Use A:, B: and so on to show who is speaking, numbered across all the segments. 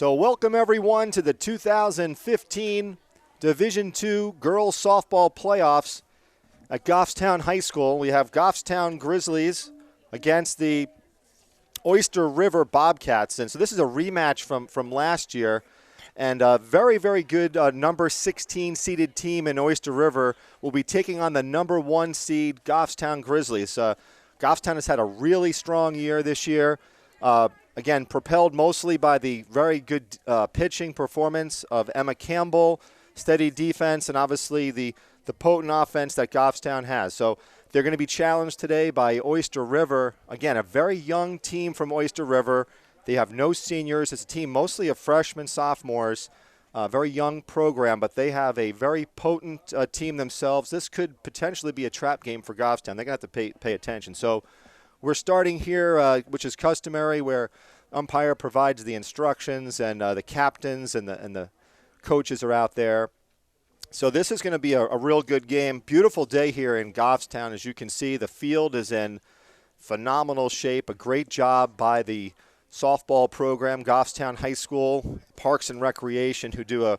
A: So welcome everyone to the 2015 Division II Girls Softball Playoffs at Goffstown High School. We have Goffstown Grizzlies against the Oyster River Bobcats. And so this is a rematch from last year. And a very, very good number 16 seeded team in Oyster River will be taking on the number 1 seed Goffstown Grizzlies. Goffstown has had a really strong year this year. Again, propelled mostly by the very good pitching performance of Emma Campbell, steady defense, and obviously the potent offense that Goffstown has. So they're going to be challenged today by Oyster River. Again, a very young team from Oyster River. They have no seniors. It's a team mostly of freshmen, sophomores, very young program, but they have a very potent team themselves. This could potentially be a trap game for Goffstown. They're going to have to pay attention. So we're starting here, which is customary, where umpire provides the instructions and the captains and the coaches are out there. So this is going to be a real good game. Beautiful day here in Goffstown. As you can see, the field is in phenomenal shape. A great job by the softball program, Goffstown High School, Parks and Recreation, who do a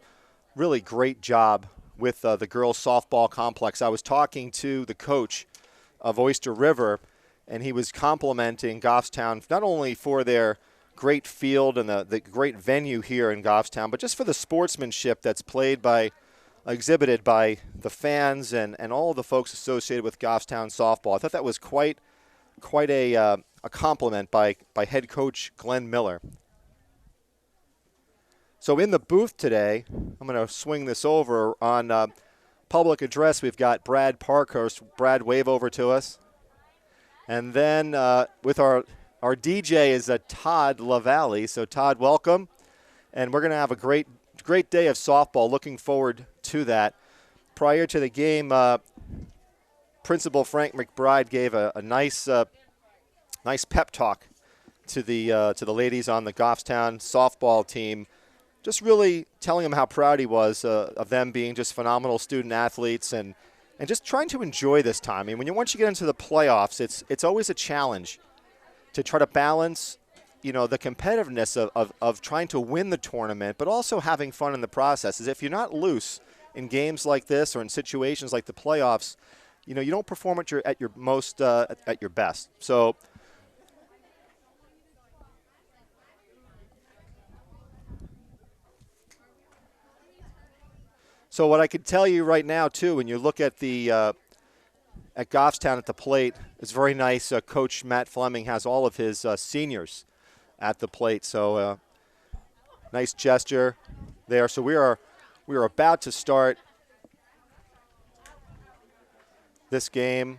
A: really great job with the girls softball complex. I was talking to the coach of Oyster River, and he was complimenting Goffstown not only for their great field and the great venue here in Goffstown, but just for the sportsmanship that's exhibited by the fans and all the folks associated with Goffstown softball. I thought that was quite a compliment by head coach Glenn Miller. So in the booth today, I'm going to swing this over on public address. We've got Brad Parkhurst. Brad, wave over to us. And then with our DJ is Todd LaValle. So Todd, welcome. And we're going to have a great day of softball. Looking forward to that. Prior to the game, Principal Frank McBride gave a nice pep talk to the ladies on the Goffstown softball team, just really telling them how proud he was of them being just phenomenal student athletes and just trying to enjoy this time. I mean, once you get into the playoffs, it's always a challenge to try to balance, the competitiveness of trying to win the tournament, but also having fun in the process. As if you're not loose in games like this or in situations like the playoffs, you don't perform at your most at your best. So what I could tell you right now, too, when you look at at Goffstown at the plate, it's very nice. Coach Matt Fleming has all of his seniors at the plate. So nice gesture there. So we are about to start this game.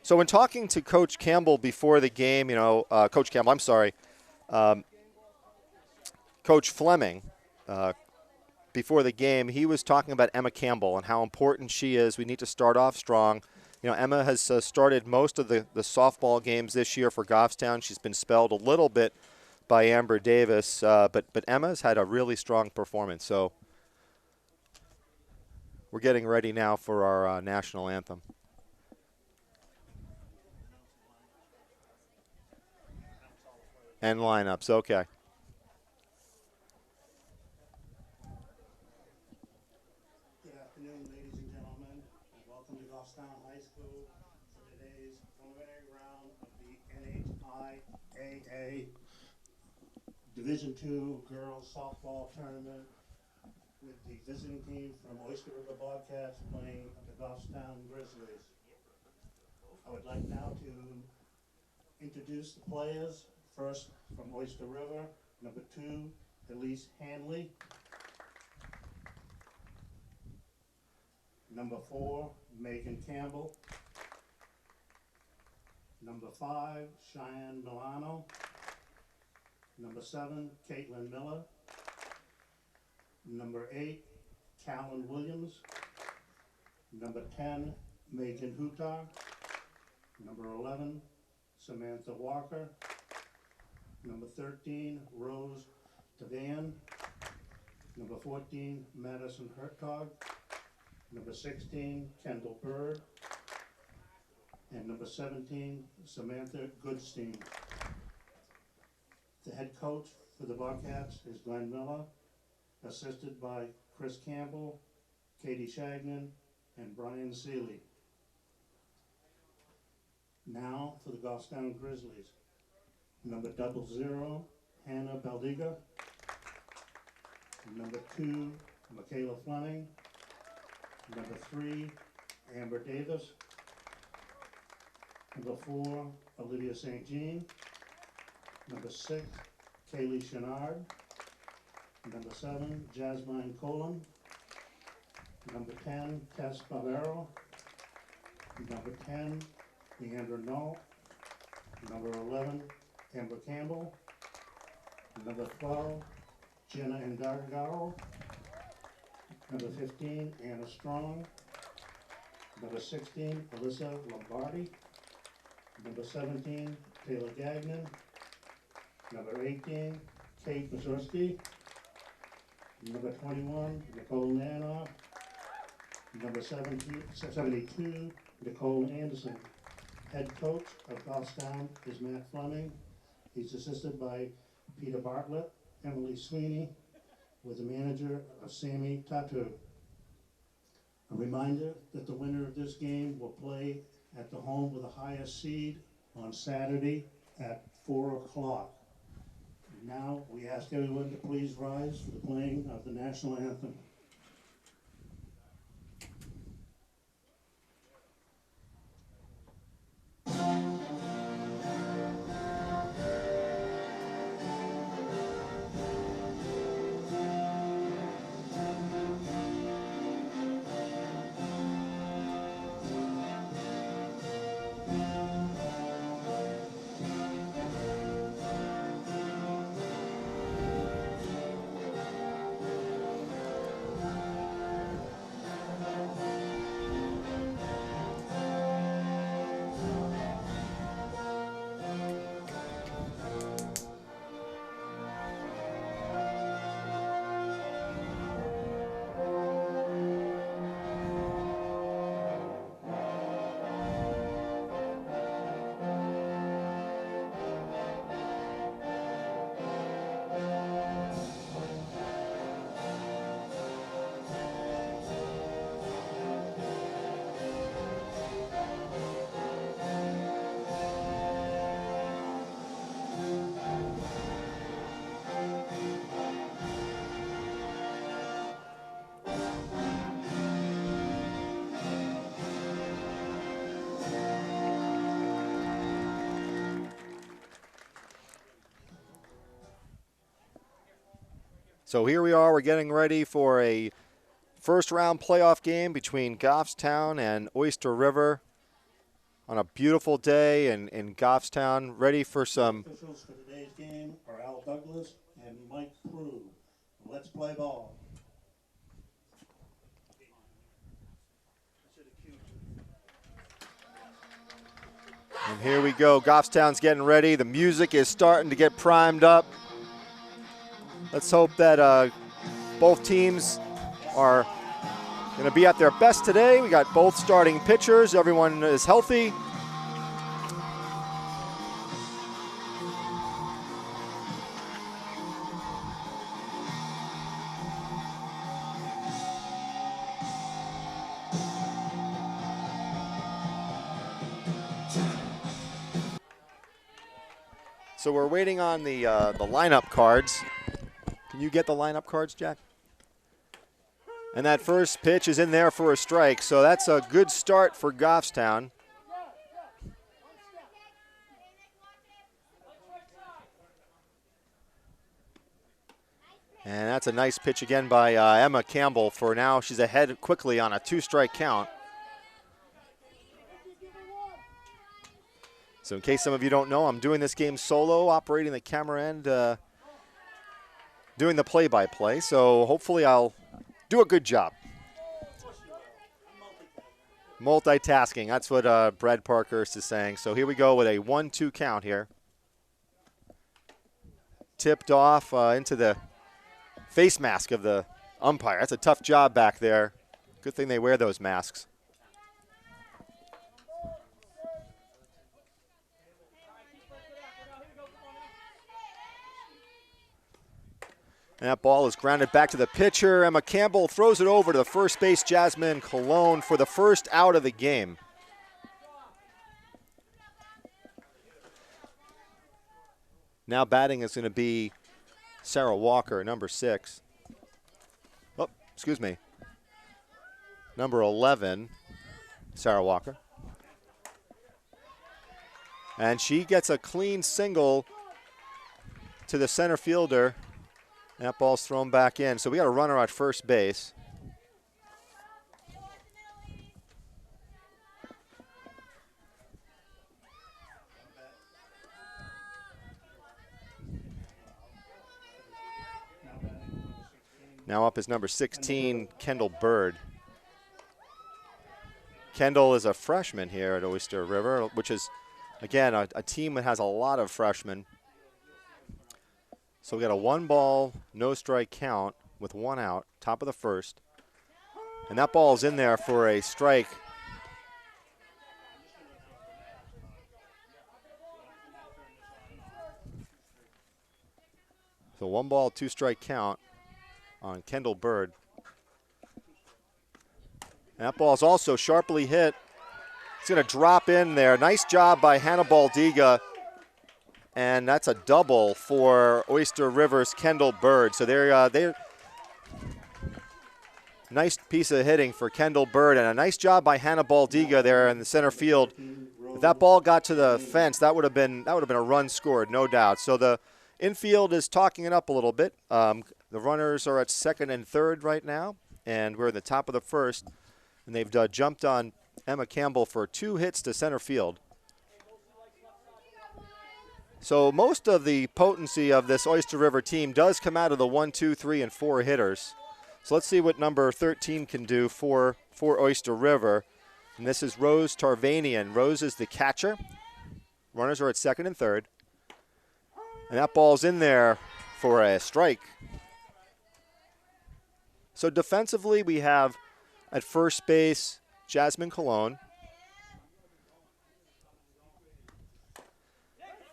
A: So when talking to Coach Campbell before the game, Coach Campbell, I'm sorry, Coach Fleming, before the game, he was talking about Emma Campbell and how important she is. We need to start off strong. Emma has started most of the softball games this year for Goffstown. She's been spelled a little bit by Amber Davis, but Emma's had a really strong performance. So we're getting ready now for our national anthem. And lineups, okay.
B: Division II Girls Softball Tournament with the visiting team from Oyster River Bobcats playing the Goffstown Grizzlies. I would like now to introduce the players. First, from Oyster River, number 2, Elise Hanley. Number 4, Megan Campbell. Number 5, Cheyenne Milano. Number 7, Caitlin Miller. Number 8, Callan Williams. Number 10, Megan Hutar. Number 11, Samantha Walker. Number 13, Rose Tavan. Number 14, Madison Hertog. Number 16, Kendall Bird. And number 17, Samantha Goodstein. The head coach For the Bobcats is Glenn Miller, assisted by Chris Campbell, Katie Shagnon, and Brian Seeley. Now for the Goffstown Grizzlies. Number 00, Hannah Baldiga. Number 2, Michaela Fleming. Number 3, Amber Davis. Number 4, Olivia St. Jean. Number 6, Kaylee Chenard. Number 7, Jasmine Colon. Number 10, Tess Bavero. Number 10, Leandra Knoll. Number 11, Amber Campbell. Number 12, Jenna Endargaro. Number 15, Anna Strong. Number 16, Alyssa Lombardi. Number 17, Taylor Gagnon. Number 18, Kate Mazurski. Number 21, Nicole Nanoff. Number 72, Nicole Anderson. Head coach of Goffstown is Matt Fleming. He's assisted by Peter Bartlett, Emily Sweeney, with the manager of Sammy Tatu. A reminder that the winner of this game will play at the home with the highest seed on Saturday at 4 o'clock. Now we ask everyone to please rise for the playing of the national anthem.
A: So here we are, we're getting ready for a first round playoff game between Goffstown and Oyster River on a beautiful day in Goffstown, ready for some.
B: Officials for today's game are Al Douglas and Mike Prue. Let's play ball.
A: And here we go, Goffstown's getting ready. The music is starting to get primed up. Let's hope that both teams are going to be at their best today. We got both starting pitchers. Everyone is healthy. So we're waiting on the lineup cards. Can you get the lineup cards, Jack? And that first pitch is in there for a strike, so that's a good start for Goffstown. And that's a nice pitch again by Emma Campbell. For now, she's ahead quickly on a 2-strike count. So in case some of you don't know, I'm doing this game solo, operating the camera and doing the play-by-play. So hopefully I'll do a good job. Multitasking, that's what Brad Parkhurst is saying. So here we go with a 1-2 count here. Tipped off into the face mask of the umpire. That's a tough job back there. Good thing they wear those masks. And that ball is grounded back to the pitcher. Emma Campbell throws it over to the first base, Jasmine Colon, for the first out of the game. Now batting is going to be Sarah Walker, number 6. Oh, excuse me. Number 11, Sarah Walker. And she gets a clean single to the center fielder. That ball's thrown back in. So we got a runner at first base. Now up is number 16, Kendall Bird. Kendall is a freshman here at Oyster River, which is, again, a team that has a lot of freshmen. So we got a 1-ball, no strike count with 1 out, top of the first. And that ball's in there for a strike. So 1-ball, 2-strike count on Kendall Bird. And that ball's also sharply hit. It's going to drop in there. Nice job by Hannah Baldiga. And that's a double for Oyster River's Kendall Bird. So they're nice piece of hitting for Kendall Bird, and a nice job by Hannah Baldiga there in the center field. If that ball got to the fence, that would have been a run scored, no doubt. So the infield is talking it up a little bit. The runners are at second and third right now, and we're in the top of the first. And they've jumped on Emma Campbell for 2 hits to center field. So most of the potency of this Oyster River team does come out of the 1, 2, 3, and 4 hitters. So let's see what number 13 can do for Oyster River. And this is Rose Tarvanian. Rose is the catcher. Runners are at second and third. And that ball's in there for a strike. So defensively, we have at first base Jasmine Colon.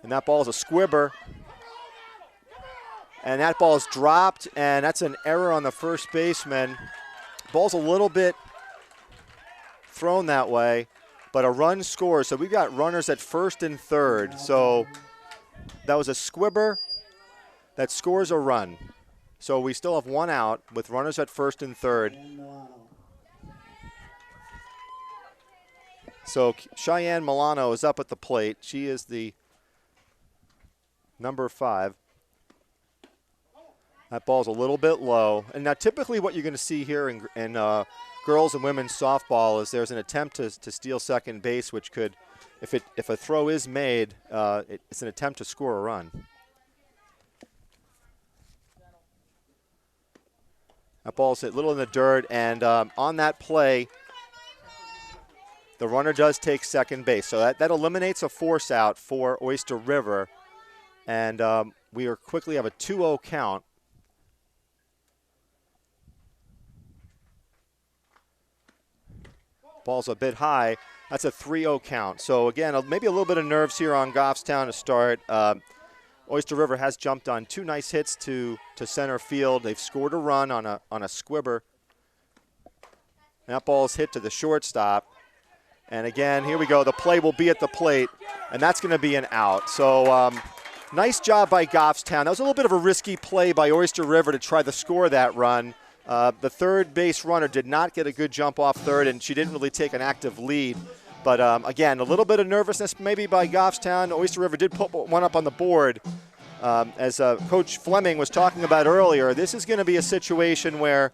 A: And that ball is a squibber. And that ball's dropped, and that's an error on the first baseman. Ball's a little bit thrown that way, but a run scores. So we've got runners at first and third. So that was a squibber that scores a run. So we still have 1 out with runners at first and third. So Cheyenne Milano is up at the plate. She is the number 5. That ball's a little bit low. And now typically what you're going to see here in girls and women's softball is there's an attempt to steal second base, which could, if a throw is made, it's an attempt to score a run. That ball's hit a little in the dirt, and on that play, the runner does take second base. So that eliminates a force out for Oyster River. And we are quickly have a 2-0 count. Ball's a bit high. That's a 3-0 count. So again, maybe a little bit of nerves here on Goffstown to start. Oyster River has jumped on 2 nice hits to center field. They've scored a run on a squibber. That ball's hit to the shortstop. And again, here we go. The play will be at the plate, and that's going to be an out. So nice job by Goffstown. That was a little bit of a risky play by Oyster River to try to score that run. The third base runner did not get a good jump off third, and she didn't really take an active lead. But again, a little bit of nervousness maybe by Goffstown. Oyster River did put one up on the board. As Coach Fleming was talking about earlier, this is going to be a situation where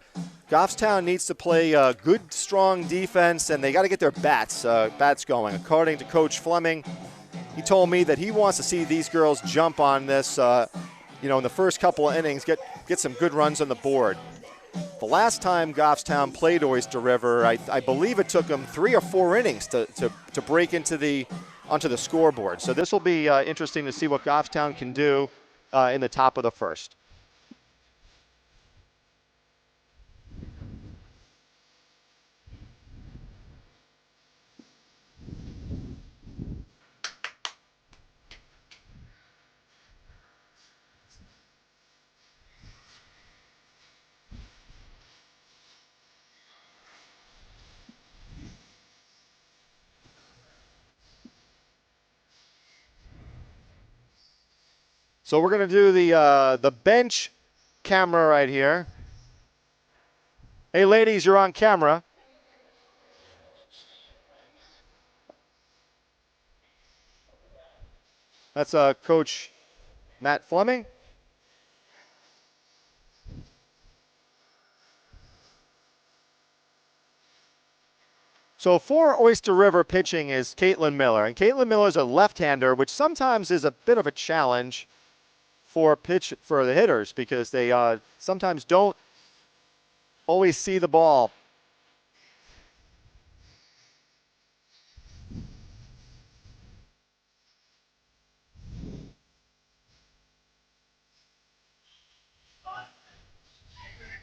A: Goffstown needs to play good, strong defense, and they got to get their bats going. According to Coach Fleming, he told me that he wants to see these girls jump on this, in the first couple of innings, get some good runs on the board. The last time Goffstown played Oyster River, I believe it took them 3 or 4 innings to break onto the scoreboard. So this will be interesting to see what Goffstown can do in the top of the first. So we're going to do the bench camera right here. Hey, ladies, you're on camera. That's Coach Matt Fleming. So for Oyster River pitching is Caitlin Miller. And Caitlin Miller is a left-hander, which sometimes is a bit of a challenge for the hitters because they sometimes don't always see the ball.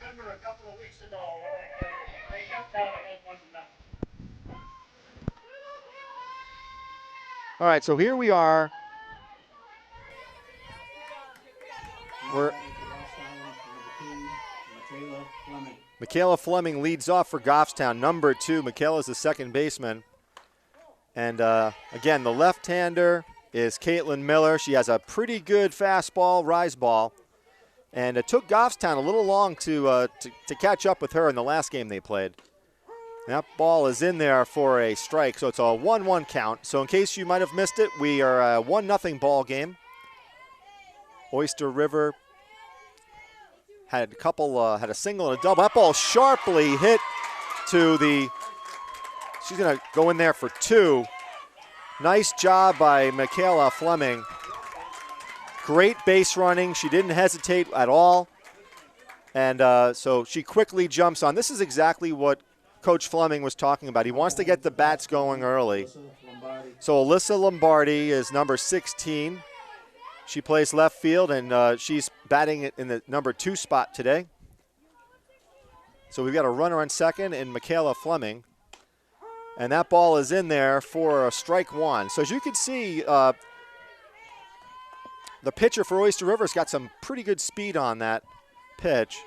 B: Remember a couple of weeks ago, they got down ahead 1-0.
A: All right, so here we are. We're Michaela Fleming leads off for Goffstown, number 2. Michaela's the second baseman. And again, the left-hander is Caitlin Miller. She has a pretty good fastball, rise ball. And it took Goffstown a little long to catch up with her in the last game they played. That ball is in there for a strike, so it's a 1-1 count. So in case you might have missed it, we are a 1-0 ball game. Oyster River had a single and a double. That ball sharply hit to the, she's going to go in there for 2. Nice job by Michaela Fleming. Great base running. She didn't hesitate at all. And so she quickly jumps on. This is exactly what Coach Fleming was talking about. He wants to get the bats going early. So Alyssa Lombardi is number 16. She plays left field, and she's batting in the number 2 spot today. So we've got a runner on second and Michaela Fleming. And that ball is in there for a strike 1. So as you can see, the pitcher for Oyster River's got some pretty good speed on that pitch.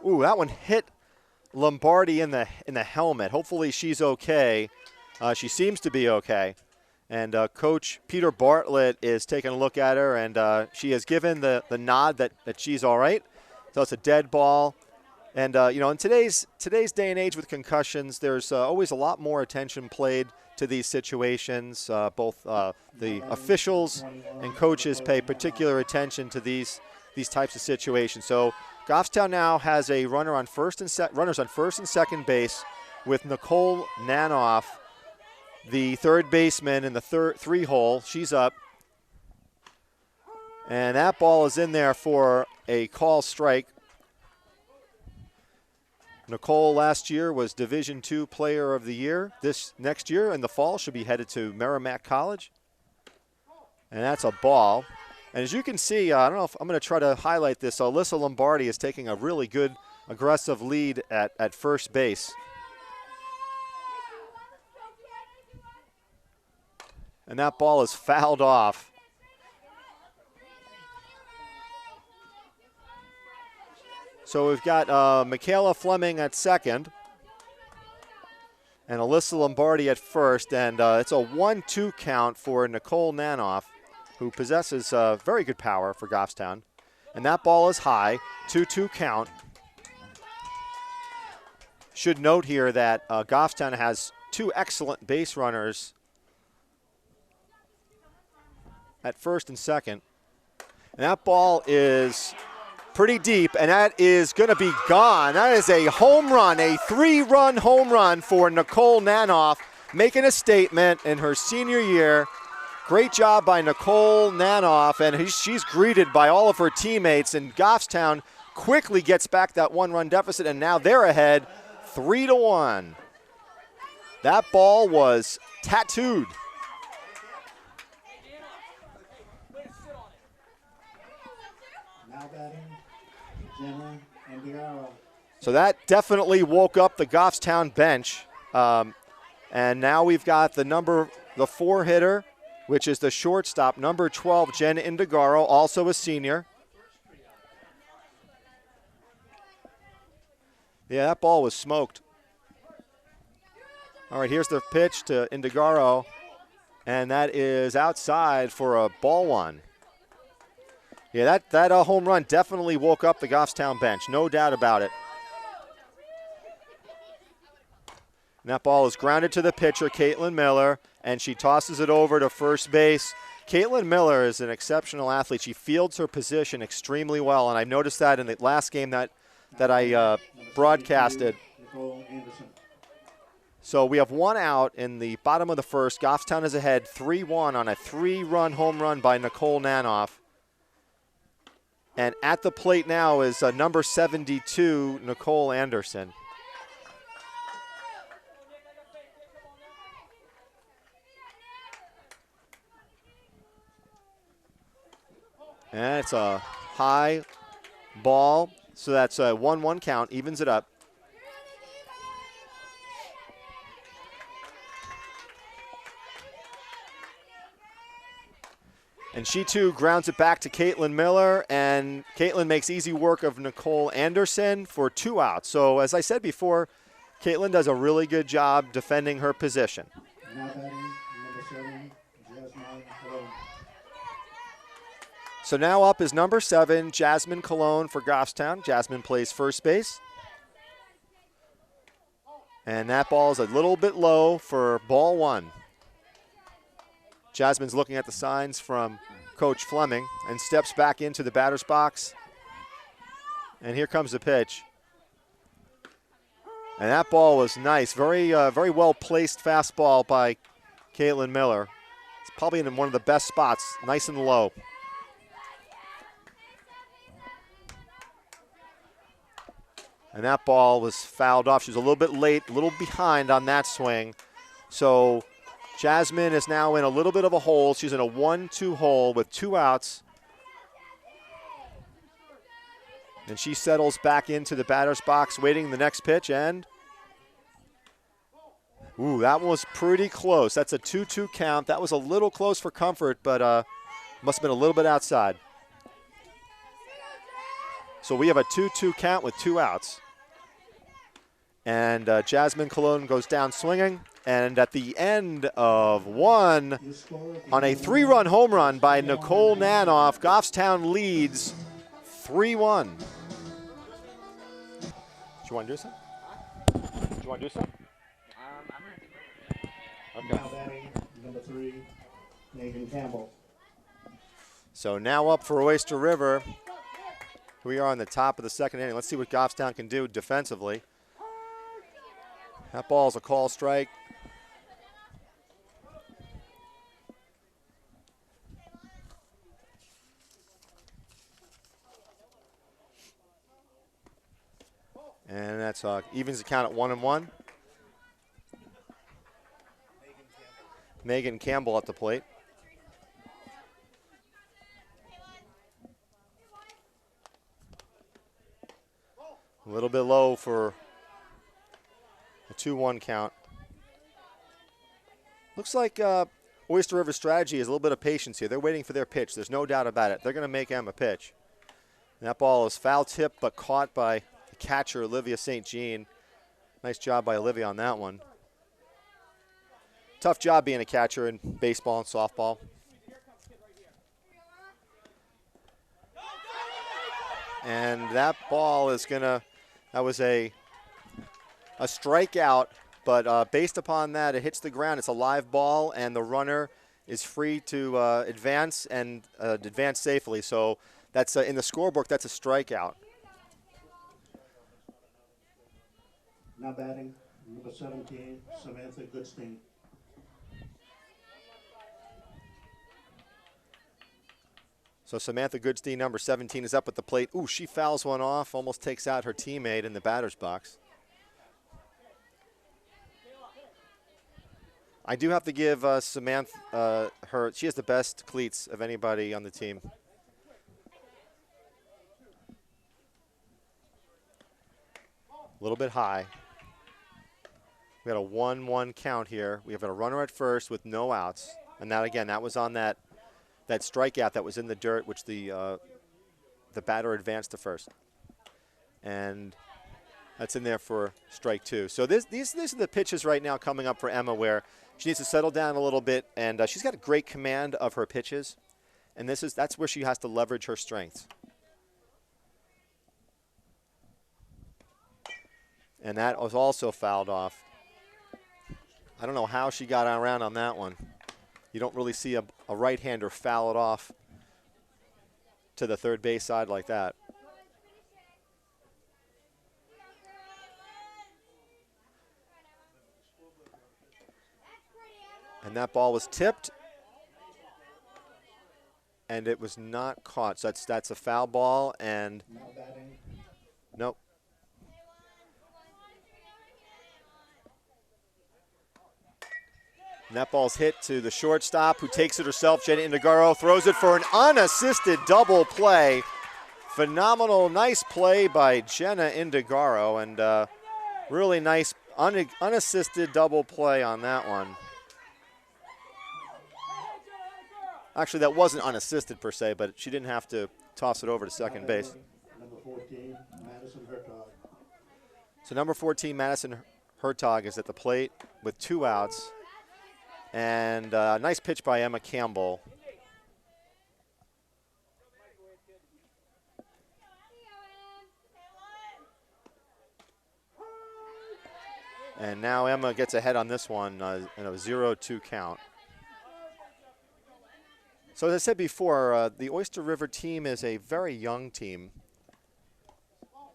A: Ooh, that one hit Lombardi in the helmet. Hopefully she's okay. She seems to be okay. And Coach Peter Bartlett is taking a look at her, and she has given the nod that she's all right. So it's a dead ball. And, in today's day and age with concussions, there's always a lot more attention played to these situations. Both the officials and coaches pay particular attention to these types of situations. So Goffstown now has a runners on first and second base with Nicole Nanoff, the third baseman in the 3-hole. She's up. And that ball is in there for a call strike. Nicole last year was Division II Player of the Year. This next year in the fall she'll be headed to Merrimack College. And that's a ball. And as you can see, I don't know if I'm going to try to highlight this. Alyssa Lombardi is taking a really good aggressive lead at first base. And that ball is fouled off. So we've got Michaela Fleming at second and Alyssa Lombardi at first. And it's a 1-2 count for Nicole Nanoff, who possesses very good power for Goffstown. And that ball is high, 2-2 count. Should note here that Goffstown has 2 excellent base runners at first and second. And that ball is pretty deep, and that is going to be gone. That is a home run, a 3-run home run for Nicole Nanoff, making a statement in her senior year. Great job by Nicole Nanoff, and she's greeted by all of her teammates, and Goffstown quickly gets back that 1-run deficit, and now they're ahead 3-1. That ball was tattooed.
B: Now batting, Jenna Andiaro.
A: So that definitely woke up the Goffstown bench. And now we've got the 4 hitter, which is the shortstop, number 12, Jen Indigaro, also a senior. Yeah, that ball was smoked. All right, here's the pitch to Indigaro. And that is outside for a ball one. Yeah, that home run definitely woke up the Goffstown bench, no doubt about it. And that ball is grounded to the pitcher, Caitlin Miller, and she tosses it over to first base. Caitlin Miller is an exceptional athlete. She fields her position extremely well, and I noticed that in the last game that I broadcasted. So we have one out in the bottom of the first. Goffstown is ahead 3-1 on a 3-run home run by Nicole Nanoff. And at the plate now is number 72, Nicole Anderson. And it's a high ball, so that's a 1-1 count, evens it up. And she, too, grounds it back to Caitlin Miller, and Caitlin makes easy work of Nicole Anderson for 2 outs. So, as I said before, Caitlin does a really good job defending her position.
B: Now batting, number 7, Jasmine Cologne.
A: So now up is number 7, Jasmine Cologne for Goffstown. Jasmine plays first base. And that ball is a little bit low for ball 1. Jasmine's looking at the signs from Coach Fleming and steps back into the batter's box. And here comes the pitch. And that ball was nice. Very well-placed fastball by Caitlin Miller. It's probably in one of the best spots, nice and low. And that ball was fouled off. She was a little bit late, a little behind on that swing. So Jasmine is now in a little bit of a hole. She's in a 1-2 hole with 2 outs. And she settles back into the batter's box, waiting the next pitch, and ooh, that one was pretty close. That's a 2-2 count. That was a little close for comfort, but must have been a little bit outside. So we have a 2-2 count with 2 outs. And Jasmine Cologne goes down swinging. And at the end of 1, on a 3-run home run by Nicole Nanoff, Goffstown leads 3-1. Do you want to do something? Do you want to do something? Okay.
B: Now batting, number 3, Megan Campbell.
A: So now up for Oyster River. We are on the top of the second inning. Let's see what Goffstown can do defensively. That ball's a call strike. And that's evens the count at 1-1. Megan Campbell at the plate. A little bit low for a 2-1 count. Looks like Oyster River's strategy is a little bit of patience here. They're waiting for their pitch. There's no doubt about it. They're going to make Emma pitch. And that ball is foul tipped but caught by the catcher, Olivia St. Jean. Nice job by Olivia on that one. Tough job being a catcher in baseball and softball. And that ball is that was a strikeout, but based upon that, it hits the ground. It's a live ball, and the runner is free to advance and advance safely. So that's in the scorebook, that's a strikeout.
B: Now batting, number 17, Samantha Goodstein.
A: So Samantha Goodstein, number 17, is up at the plate. Ooh, she fouls one off, almost takes out her teammate in the batter's box. I do have to give Samantha she has the best cleats of anybody on the team. A little bit high. We got a 1-1 count here. We have a runner at first with no outs. And that, again, that was on that strikeout that was in the dirt, which the batter advanced to first. And that's in there for strike 2. So these are the pitches right now coming up for Emma where She needs to settle down a little bit, and she's got a great command of her pitches, and that's where she has to leverage her strengths. And that was also fouled off. I don't know how she got around on that one. You don't really see a right-hander foul it off to the third base side like that. And that ball was tipped, and it was not caught. So that's a foul ball, and nope. And that ball's hit to the shortstop, who takes it herself. Jenny Indegaro throws it for an unassisted double play. Phenomenal, nice play by Jenna Indegaro, and really nice unassisted double play on that one. Actually, that wasn't unassisted per se, but she didn't have to toss it over to second base.
B: Number 14, Madison Hertog.
A: So number 14, Madison Hertog, is at the plate with 2 outs. And a nice pitch by Emma Campbell. And now Emma gets ahead on this one in a 0-2 count. So as I said before, the Oyster River team is a very young team.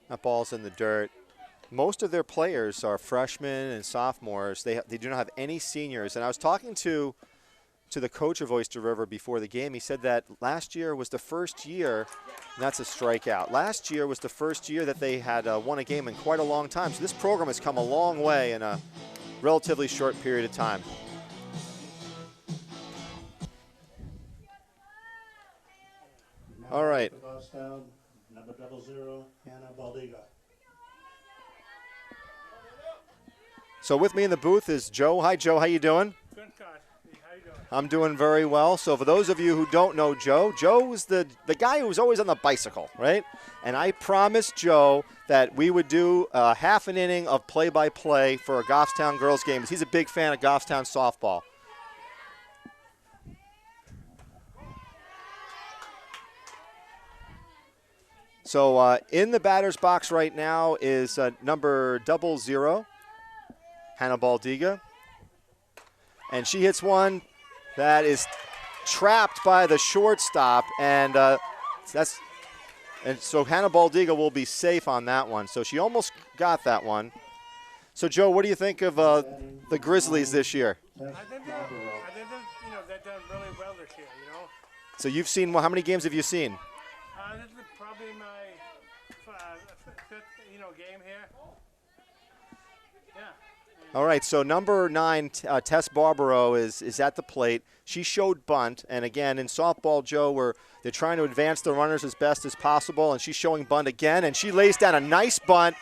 A: That ball's in the dirt. Most of their players are freshmen and sophomores. They do not have any seniors. And I was talking to the coach of Oyster River before the game. He said that last year was the first year, and that's a strikeout. Last year was the first year that they had won a game in quite a long time. So this program has come a long way in a relatively short period of time. All right.
B: Number 00, Hannah Baldiga.
A: So with me in the booth is Joe. Hi, Joe. How you doing?
C: Good, God. How you doing?
A: I'm doing very well. So for those of you who don't know Joe, Joe was the guy who was always on the bicycle, right? And I promised Joe that we would do half an inning of play-by-play for a Goffstown girls game. He's a big fan of Goffstown softball. So in the batter's box right now is number 00, Hannah Baldiga. And she hits one that is trapped by the shortstop, and so Hannah Baldiga will be safe on that one. So she almost got that one. So Joe, what do you think of the Grizzlies this year?
C: I think they've done really well this year.
A: So you've seen, how many games have you seen?
C: This is probably my fifth, game here. Yeah.
A: All right, so number 9, Tess Barbaro is at the plate. She showed bunt, and again, in softball, Joe, they're trying to advance the runners as best as possible, and she's showing bunt again, and she lays down a nice bunt.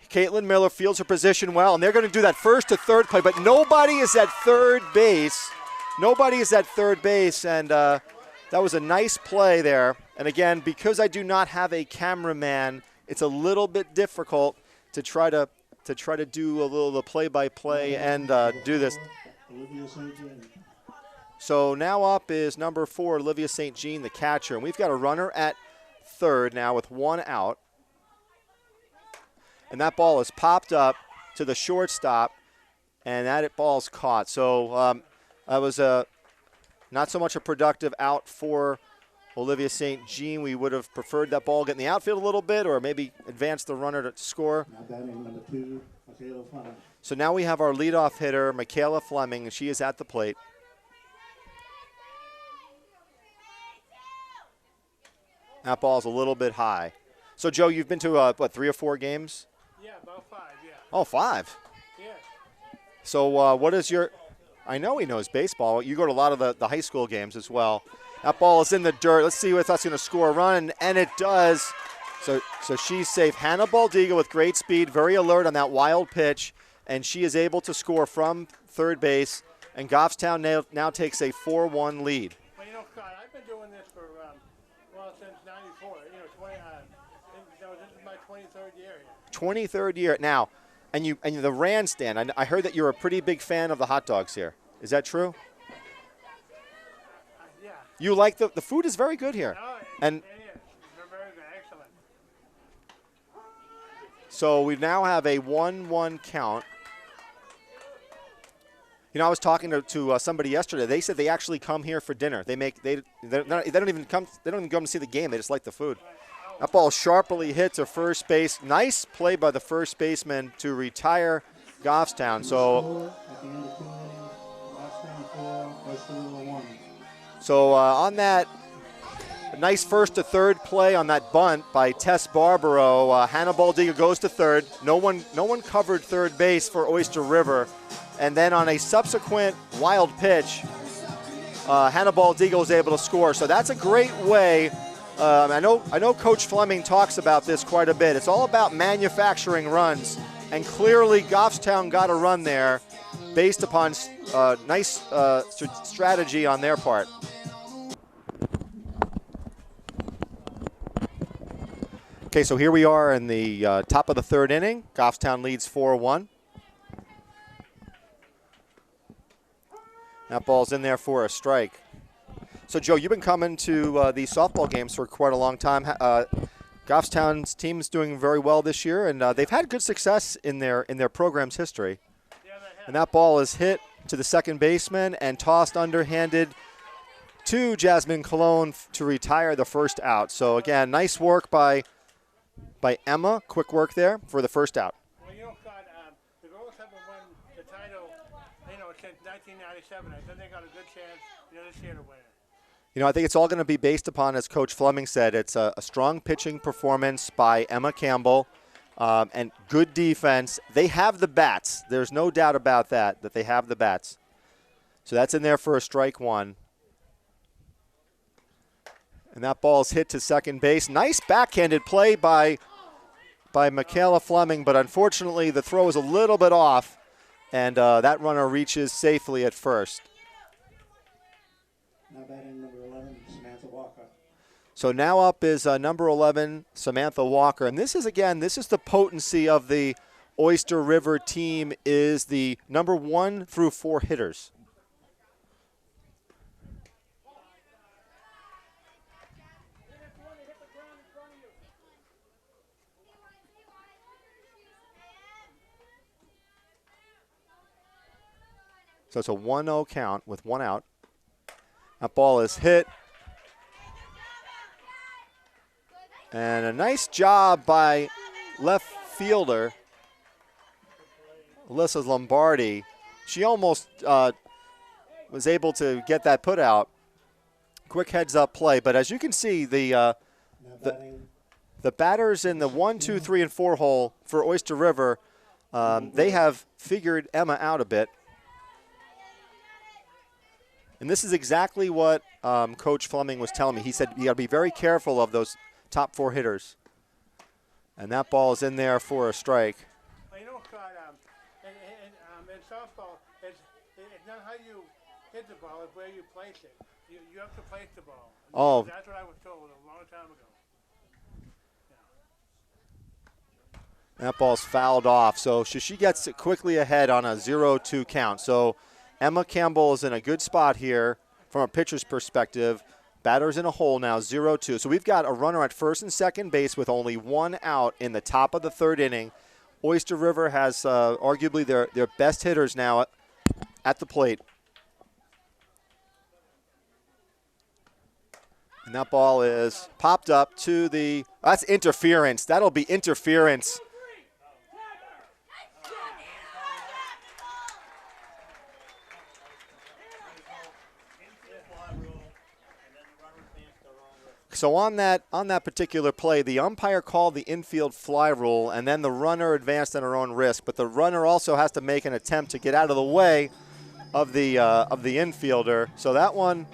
A: Caitlin Miller fields her position well, and they're going to do that first to third play, but nobody is at third base. Nobody is at third base, and that was a nice play there. And again, because I do not have a cameraman, it's a little bit difficult to try to do a little the play-by-play and do this. So now up is number 4, Olivia St. Jean, the catcher. And we've got a runner at third now with 1 out. And that ball is popped up to the shortstop, and that ball's caught. So that was not so much a productive out for Olivia St. Jean. We would have preferred that ball get in the outfield a little bit, or maybe advance the runner to score.
B: Now batting number 2, Michaela Fleming.
A: So now we have our leadoff hitter, Michaela Fleming, and she is at the plate. That ball's a little bit high. So, Joe, you've been to, 3 or 4 games?
C: Yeah, about 5, yeah.
A: Oh, 5?
C: Yeah.
A: So what is your – I know he knows baseball. You go to a lot of the high school games as well. That ball is in the dirt. Let's see if that's going to score a run, and it does. So she's safe. Hannah Baldiga with great speed, very alert on that wild pitch, and she is able to score from third base, and Goffstown now takes a 4-1 lead.
C: Well, Scott, I've been doing this for, since 94. This is my 23rd year here.
A: 23rd year. Now, and the Rand stand. I heard that you're a pretty big fan of the hot dogs here. Is that true?
C: Yeah.
A: You like the food is very good here.
C: Oh,
A: And
C: it is. They're very good. Excellent.
A: so we now have a 1-1 count. You know, I was talking to somebody yesterday. They said they actually come here for dinner. They don't even come to see the game. They just like the food. That ball sharply hit to first base. Nice play by the first baseman to retire Goffstown. So,
B: At the end of 2 innings, Goffstown 4, Oyster River 1.
A: so on that nice first to third play on that bunt by Tess Barbaro, Hannah Diga goes to third. No one covered third base for Oyster River. And then on a subsequent wild pitch, Hannah Diga was able to score. So that's a great way. I know Coach Fleming talks about this quite a bit. It's all about manufacturing runs, and clearly Goffstown got a run there based upon nice strategy on their part. Okay, so here we are in the top of the third inning. Goffstown leads 4-1. That ball's in there for a strike. So, Joe, you've been coming to these softball games for quite a long time. Goffstown's team is doing very well this year, and they've had good success in their program's history.
C: Yeah, they have.
A: And that ball is hit to the second baseman and tossed underhanded to Jasmine Cologne to retire the first out. So, again, nice work by Emma. Quick work there for the first out.
C: Well, you know, Scott, the girls haven't won the title, since 1997. I think they got a good chance, this year to win it.
A: You know, I think it's all going to be based upon, as Coach Fleming said, it's a strong pitching performance by Emma Campbell and good defense. They have the bats. There's no doubt about that they have the bats. So that's in there for a strike one. And that ball's hit to second base. Nice backhanded play by Michaela Fleming, but unfortunately the throw is a little bit off, and that runner reaches safely at first.
B: Now batting number 11, Samantha Walker.
A: So now up is number 11, Samantha Walker. And this is the potency of the Oyster River team, is the number 1 through 4 hitters. So it's a 1-0 count with 1 out. That ball is hit. And a nice job by left fielder, Alyssa Lombardi. She almost was able to get that put out. Quick heads-up play. But as you can see, the batters in the 1, 2, 3, and 4 hole for Oyster River, they have figured Emma out a bit. And this is exactly what Coach Fleming was telling me. He said you got to be very careful of those top 4 hitters. And that ball is in there for a strike.
C: Well, Scott, in softball, it's not how you hit the ball, it's where you place it. You have to place the ball.
A: Oh.
C: That's what I was told a long time ago.
A: That ball's fouled off. So she gets it quickly ahead on a 0-2 count. So Emma Campbell is in a good spot here from a pitcher's perspective. Batter's in a hole now, 0-2. So we've got a runner at first and second base with only 1 out in the top of the third inning. Oyster River has arguably their best hitters now at the plate. And that ball is popped up to the – that's interference. That'll be interference. So on that particular play, the umpire called the infield fly rule, and then the runner advanced at her own risk. But the runner also has to make an attempt to get out of the way of the infielder. So that one,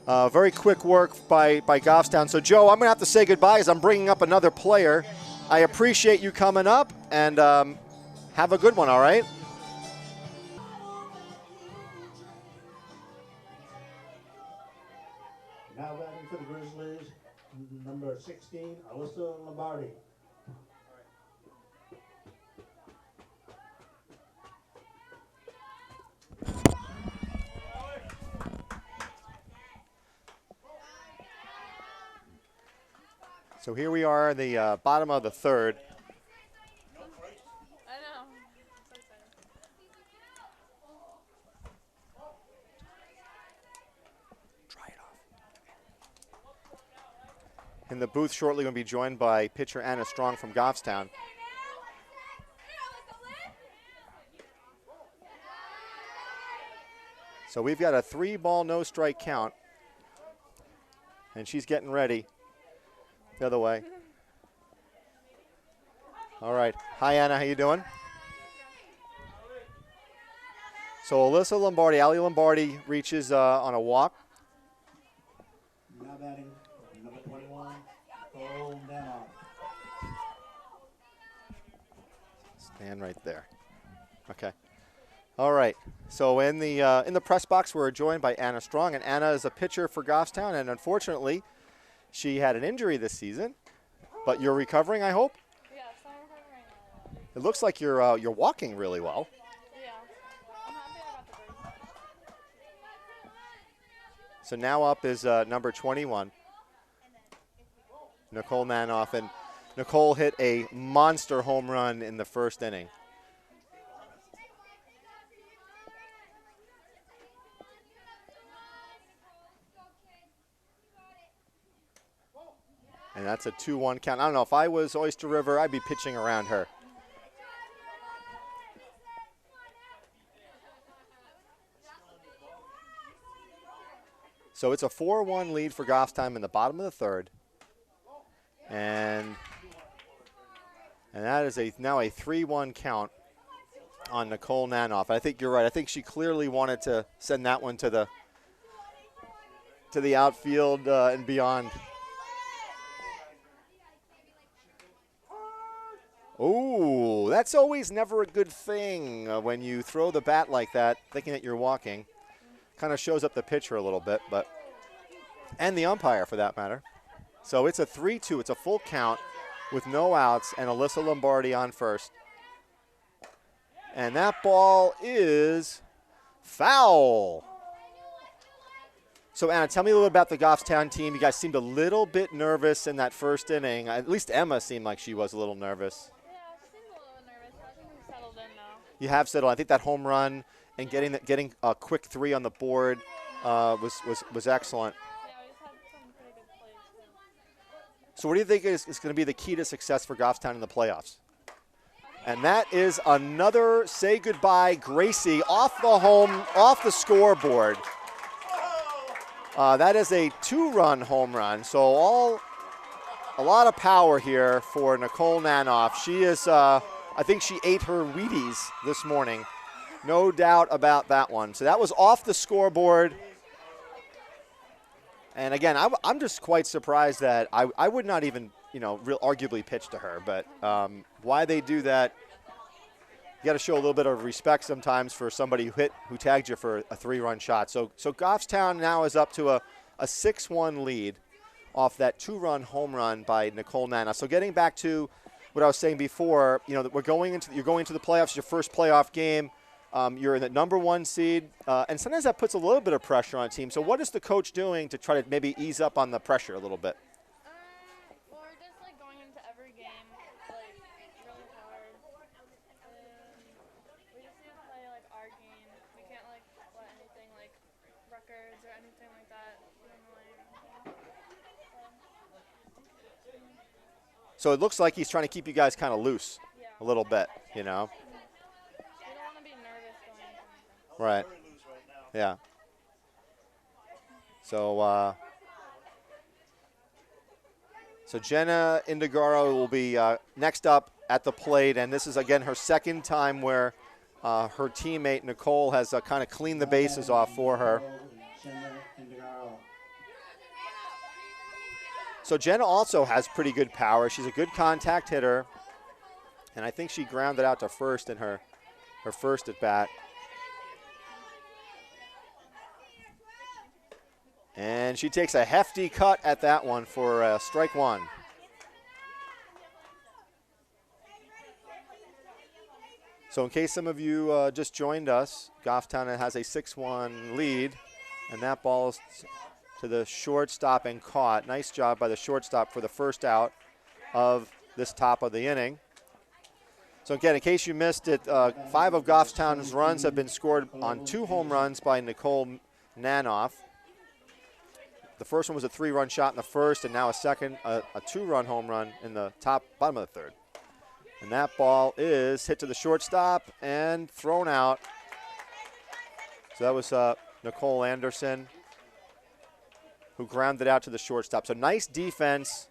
A: very quick work by Goffstown. So Joe, I'm gonna have to say goodbye as I'm bringing up another player. I appreciate you coming up, and have a good one. All right.
B: Now batting for the Grizzlies, number 16, Alyssa Lombardi.
A: So here we are in the bottom of the third.
D: I know. So excited.
A: Try it off. In the booth shortly, we'll be joined by pitcher Anna Strong from Goffstown. So we've got a 3-ball, no strike count. And she's getting ready the other way. All right. Hi, Anna. How you doing? So Alyssa Lombardi, Ali Lombardi reaches on a walk.
B: Now batting, number 21, Nicole Nanoff.
A: Stand right there. Okay. All right. So in the press box, we're joined by Anna Strong, and Anna is a pitcher for Goffstown, and unfortunately, she had an injury this season. But you're recovering, I hope.
D: Yes, I'm recovering now.
A: It looks like you're walking really well.
D: Yeah. I'm happy I got the brace.
A: So now up is number 21, Nicole Nanoff, and Nicole hit a monster home run in the first inning. And that's a 2-1 count. I don't know, if I was Oyster River, I'd be pitching around her. So it's a 4-1 lead for Goffstown in the bottom of the third. And that is now a 3-1 count on Nicole Nanoff. I think you're right. I think she clearly wanted to send that one to the outfield and beyond. Ooh, that's always never a good thing when you throw the bat like that, thinking that you're walking. Kind of shows up the pitcher a little bit, and the umpire for that matter. So it's a 3-2. It's a full count with no outs and Alyssa Lombardi on first. And that ball is foul. So, Anna, tell me a little bit about the Goffstown team. You guys seemed a little bit nervous in that first inning. At least Emma seemed like she was a little nervous.
D: Yeah, she seems a little bit nervous. I think we've settled in now.
A: You have settled. I think that home run and getting a quick 3 on the board was excellent.
D: Yeah, we just had some pretty good plays, too.
A: So what do you think is going to be the key to success for Goffstown in the playoffs? And that is another say goodbye Gracie off the scoreboard. That is a 2-run home run. So a lot of power here for Nicole Nanoff. She is, I think she ate her Wheaties this morning. No doubt about that one. So that was off the scoreboard. And again, I'm just quite surprised that I would not even, arguably pitch to her. But why they do that, you got to show a little bit of respect sometimes for somebody who tagged you for a 3-run shot. So Goffstown now is up to a 6-1 lead off that 2-run home run by Nicole Nanoff. So getting back to what I was saying before, you're going into the playoffs, your first playoff game. You're in the number 1 seed, and sometimes that puts a little bit of pressure on a team. So what is the coach doing to try to maybe ease up on the pressure a little bit?
D: Well, we're just, going into every game, really hard. And we just need to play, our game. We can't, let anything, records or anything like that get annoying.
A: So it looks like he's trying to keep you guys kind of loose
D: Yeah.
A: a little bit,
D: We don't want to be nervous going into anything.
A: Right.
B: Very loose right now.
A: Yeah. So Jenna Indigaro will be next up at the plate, and this is, again, her second time where her teammate Nicole has kind of cleaned the bases off for her. So Jenna also has pretty good power. She's a good contact hitter, and I think she grounded out to first in her first at bat. And she takes a hefty cut at that one for strike 1. So in case some of you just joined us, Goffstown has a 6-1 lead, and that ball is to the shortstop and caught. Nice job by the shortstop for the first out of this top of the inning. So again, in case you missed it, 5 of Goffstown's runs have been scored on 2 home runs by Nicole Nanoff. The first one was a 3-run shot in the first, and now a 2-run home run in the bottom of the third. And that ball is hit to the shortstop and thrown out. So that was Nicole Anderson who grounded out to the shortstop. So nice defense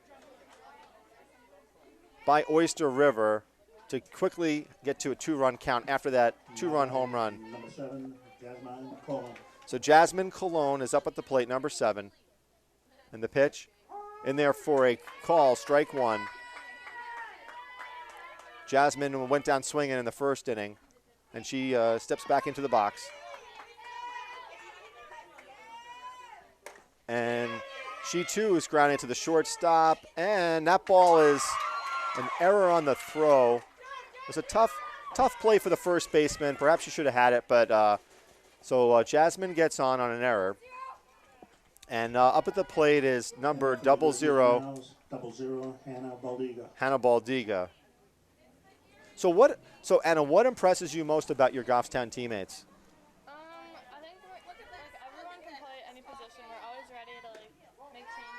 A: by Oyster River to quickly get to a 2-run count after that 2-run home run.
B: Number 7, Jasmine Cole.
A: So Jasmine Cologne is up at the plate, number 7. And the pitch in there for a call, strike 1. Jasmine went down swinging in the first inning, and she steps back into the box. And she, too, is grounded to the shortstop, and that ball is an error on the throw. It was a tough play for the first baseman. Perhaps she should have had it, but so Jasmine gets on an error. And up at the plate is number 00,
B: 00, Hannah Baldiga.
A: Hannah Baldiga. So Anna, what impresses you most about your Goffstown teammates?
D: I think everyone can play any position. We're always ready to make changes.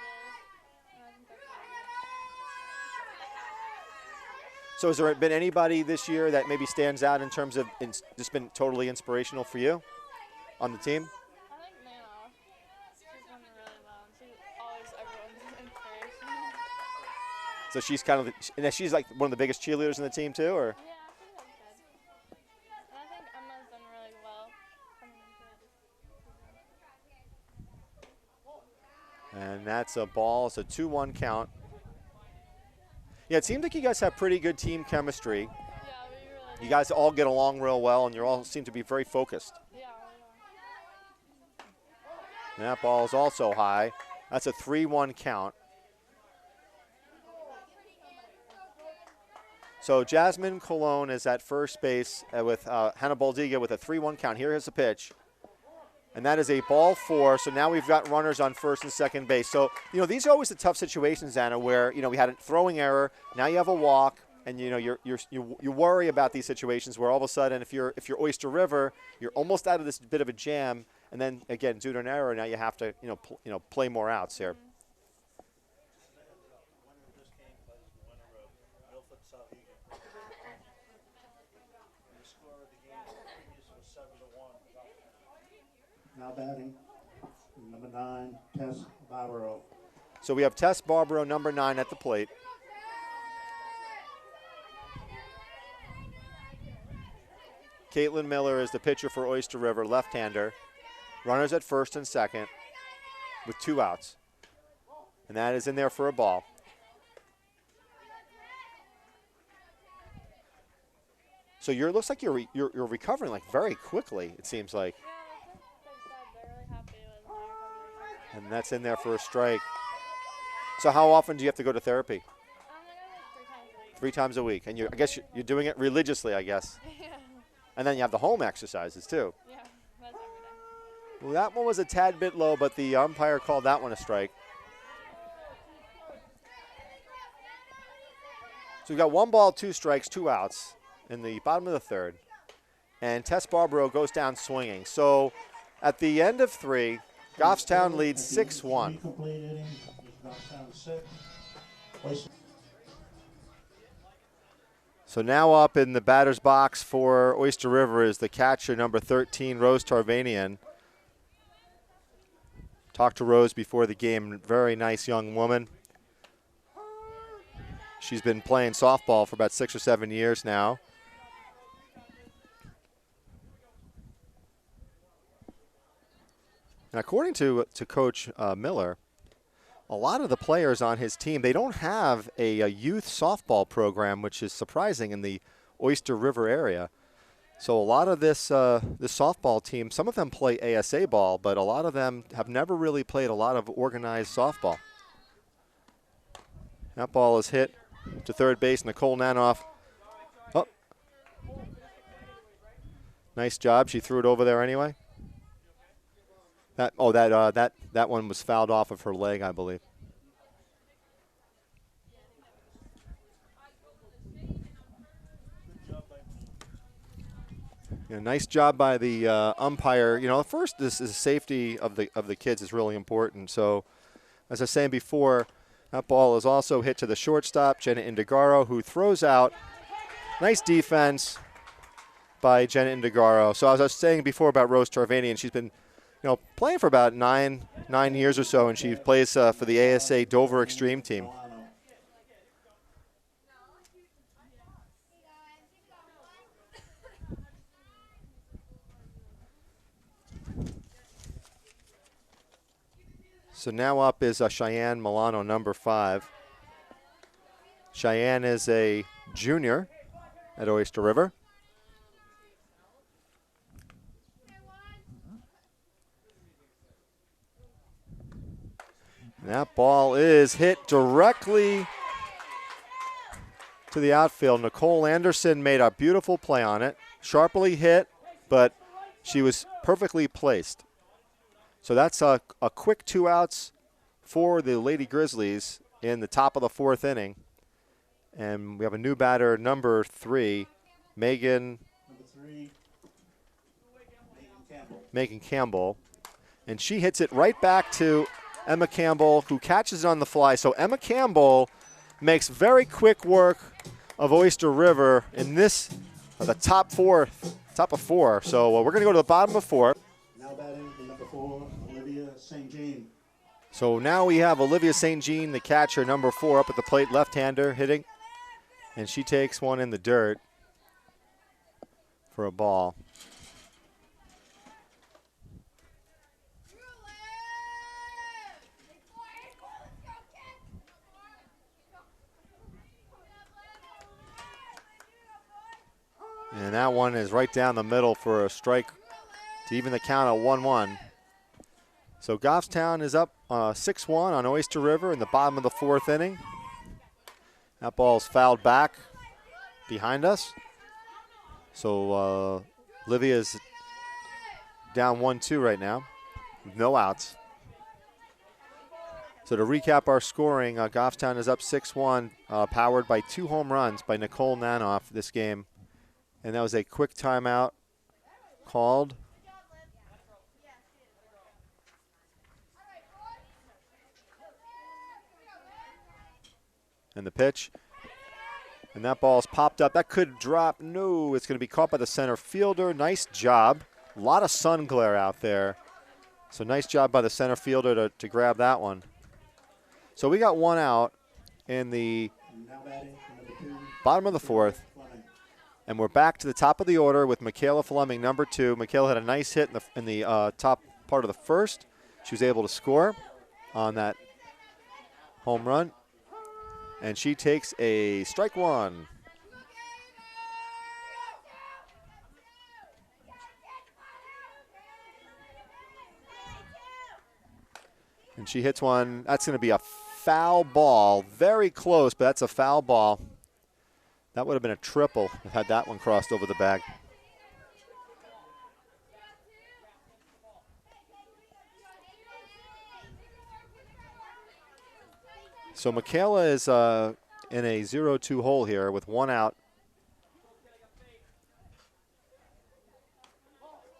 D: And I think that's really good.
A: So has there been anybody this year that maybe stands out in terms of just been totally inspirational for you on the team?
D: I think Nana. She's done really well, and she's always everyone's inspiration.
A: So she's kind of, and she's like one of the biggest cheerleaders in the team too, or?
D: Yeah, I think that's good. And I think Emma's done really well coming into it.
A: And that's a ball. It's a 2-1 count. Yeah, it seems like you guys have pretty good team chemistry.
D: Yeah, we really do.
A: You guys all get along real well, and you all seem to be very focused.
D: Yeah,
A: And that ball is also high. That's a 3-1 count. So Jasmine Cologne is at first base with Hannah Baldiga with a 3-1 count. Here is the pitch. And that is a ball 4. So now we've got runners on first and second base. So, these are always the tough situations, Anna, where, we had a throwing error. Now you have a walk, and, you worry about these situations where all of a sudden if you're Oyster River, you're almost out of this bit of a jam. And then, again, due to an error, now you have to, play more outs here.
B: Now batting, number 9, Tess Barbaro.
A: So we have Tess Barbaro, number 9, at the plate. Caitlin Miller is the pitcher for Oyster River, left-hander. Runners at first and second with 2 outs. And that is in there for a ball. So looks like you're recovering very quickly, it seems like.
D: yeah, like they're really happy with my recovery.
A: And that's in there for a strike. So how often do you have to go to therapy?
D: I go
A: 3 times a week. And I guess you're doing it religiously, I guess.
D: 3 times a week. Yeah,
A: And then you have the home exercises, too.
D: yeah, that's every day.
A: Well, that one was a tad bit low, but the umpire called that one a strike. So we've got 1 ball, 2 strikes, 2 outs in the bottom of the third. And Tess Barbaro goes down swinging. So at the end of 3, Goffstown leads 6-1.
B: Complete inning, Goffstown 6. Oyster.
A: So now up in the batter's box for Oyster River is the catcher, number 13, Rose Tarvanian. Talked to Rose before the game. Very nice young woman. She's been playing softball for about 6 or 7 years now. And according to Coach Miller, a lot of the players on his team, they don't have a youth softball program, which is surprising in the Oyster River area. So a lot of this softball team, some of them play ASA ball, but a lot of them have never really played a lot of organized softball. That ball is hit to third base. Nicole Nanoff. Oh. Nice job. She threw it over there anyway. That one was fouled off of her leg, I believe. Nice job by the umpire. First, this is safety of the kids is really important. So, as I was saying before, that ball is also hit to the shortstop, Jenna Indigaro, who throws out. Nice defense by Jenna Indigaro. So, as I was saying before about Rose Tarvanian, she's been, playing for about nine years or so, and she plays for the ASA Dover Extreme team. So now up is Cheyenne Milano, number 5. Cheyenne is a junior at Oyster River. And that ball is hit directly to the outfield. Nicole Anderson made a beautiful play on it. Sharply hit, but she was perfectly placed. So that's a quick 2 outs for the Lady Grizzlies in the top of the 4th inning. And we have a new batter, number 3, Megan Campbell. And she hits it right back to Emma Campbell, who catches it on the fly. So Emma Campbell makes very quick work of Oyster River in this, the top of 4. So we're going to go to the bottom of 4.
B: Now batting the number 4, Olivia St. Jean.
A: So now we have Olivia St. Jean, the catcher, number 4, up at the plate, left-hander hitting. And she takes one in the dirt for a ball. And that one is right down the middle for a strike to even the count at 1-1. So Goffstown is up 6-1 on Oyster River in the bottom of the 4th inning. That ball's fouled back behind us. So Livia's down 1-2 right now with no outs. So to recap our scoring, Goffstown is up 6-1, powered by 2 home runs by Nicole Nanoff this game. And that was a quick timeout called. And the pitch. And that ball's popped up. That could drop. No, it's going to be caught by the center fielder. Nice job. A lot of sun glare out there. So nice job by the center fielder to grab that one. So we got 1 out in the bottom of the 4th. And we're back to the top of the order with Michaela Fleming, number 2. Michaela had a nice hit in the top part of the 1st. She was able to score on that home run. And she takes a strike 1. And she hits one. That's going to be a foul ball. Very close, but that's a foul ball. That would have been a triple had that one crossed over the bag. So Michaela is in a 0-2 hole here with 1 out.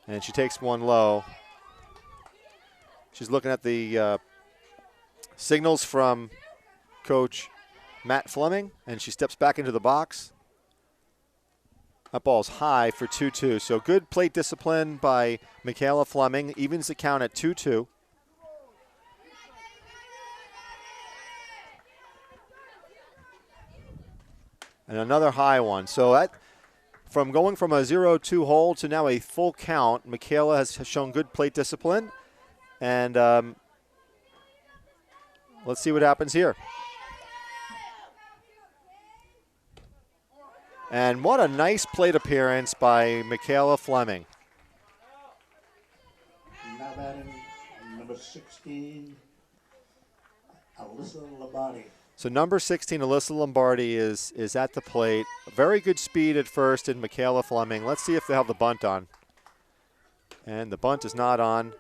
A: And she takes one low. She's looking at the signals from Coach Matt Fleming, and she steps back into the box. That ball's high for 2-2. So good plate discipline by Michaela Fleming, evens the count at 2-2. And another high one. So that, from going from a 0-2 hole to now a full count, Michaela has shown good plate discipline. And let's see what happens here. And what a nice plate appearance by Michaela Fleming.
B: Now batting number 16, Alyssa Lombardi.
A: So number 16, Alyssa Lombardi, is at the plate. Very good speed at first in Michaela Fleming. Let's see if they have the bunt on. And the bunt is not on.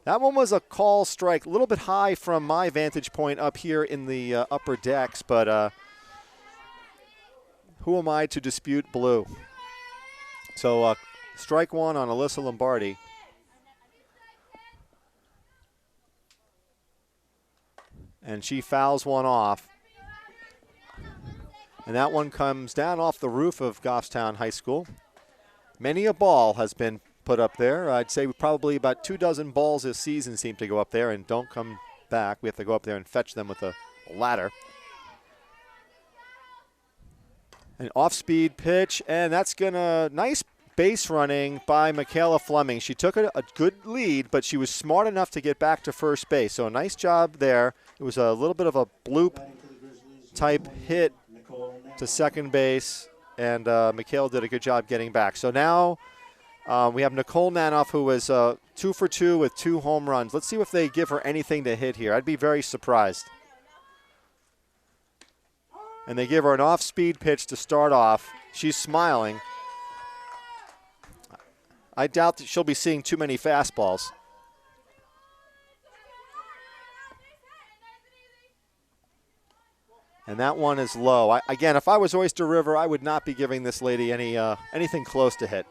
A: That one was a call strike, a little bit high from my vantage point up here in the upper decks, but who am I to dispute blue? So strike one on Alyssa Lombardi. And she fouls one off. And that one comes down off the roof of Goffstown High School. Many a ball has been put up there. I'd say probably about 24 balls this season seem to go up there and don't come back. We have to go up there and fetch them with a ladder. An off-speed pitch, and that's gonna nice base running by Michaela Fleming. She took a good lead, but she was smart enough to get back to first base. So a nice job there. It was a little bit of a bloop type hit to second base, and Michaela did a good job getting back. So now we have Nicole Nanoff, who was 2 for 2 with 2 home runs. Let's see if they give her anything to hit here. I'd be very surprised. And they give her an off-speed pitch to start off. She's smiling. I doubt that she'll be seeing too many fastballs. And that one is low. Again, if I was Oyster River, I would not be giving this lady anything close to hit.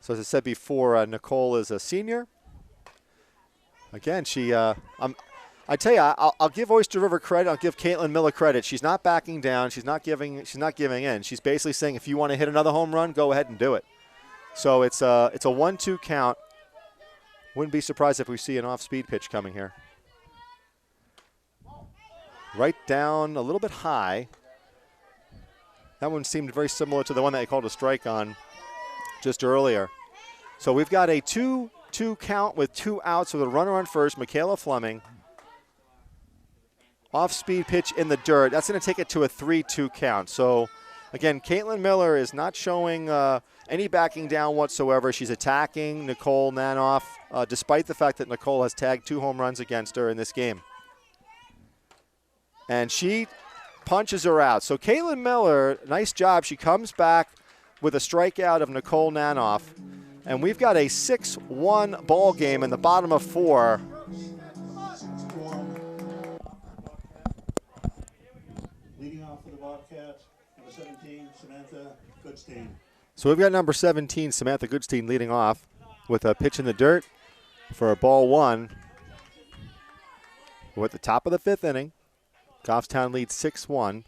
A: So as I said before, Nicole is a senior. Again, I tell you, I'll give Oyster River credit. I'll give Caitlin Miller credit. She's not backing down. She's not giving in. She's basically saying, if you want to hit another home run, go ahead and do it. So it's a 1-2 count. Wouldn't be surprised if we see an off-speed pitch coming here. Right down, a little bit high. That one seemed very similar to the one that I called a strike on just earlier. So we've got a 2-2 count with 2 outs with a runner on first, Michaela Fleming. Off-speed pitch in the dirt. That's going to take it to a 3-2 count. So, again, Caitlin Miller is not showing any backing down whatsoever. She's attacking Nicole Nanoff, despite the fact that Nicole has tagged 2 home runs against her in this game. And she punches her out. So Caitlin Miller, nice job. She comes back with a strikeout of Nicole Nanoff. And we've got a 6-1 ball game in the bottom of 4.
B: Leading off for the Bobcats, number 17, Samantha Goodstein.
A: So we've got number 17, Samantha Goodstein, leading off with a pitch in the dirt for a ball 1. We're at the top of the 5th inning. Goffstown leads 6-1.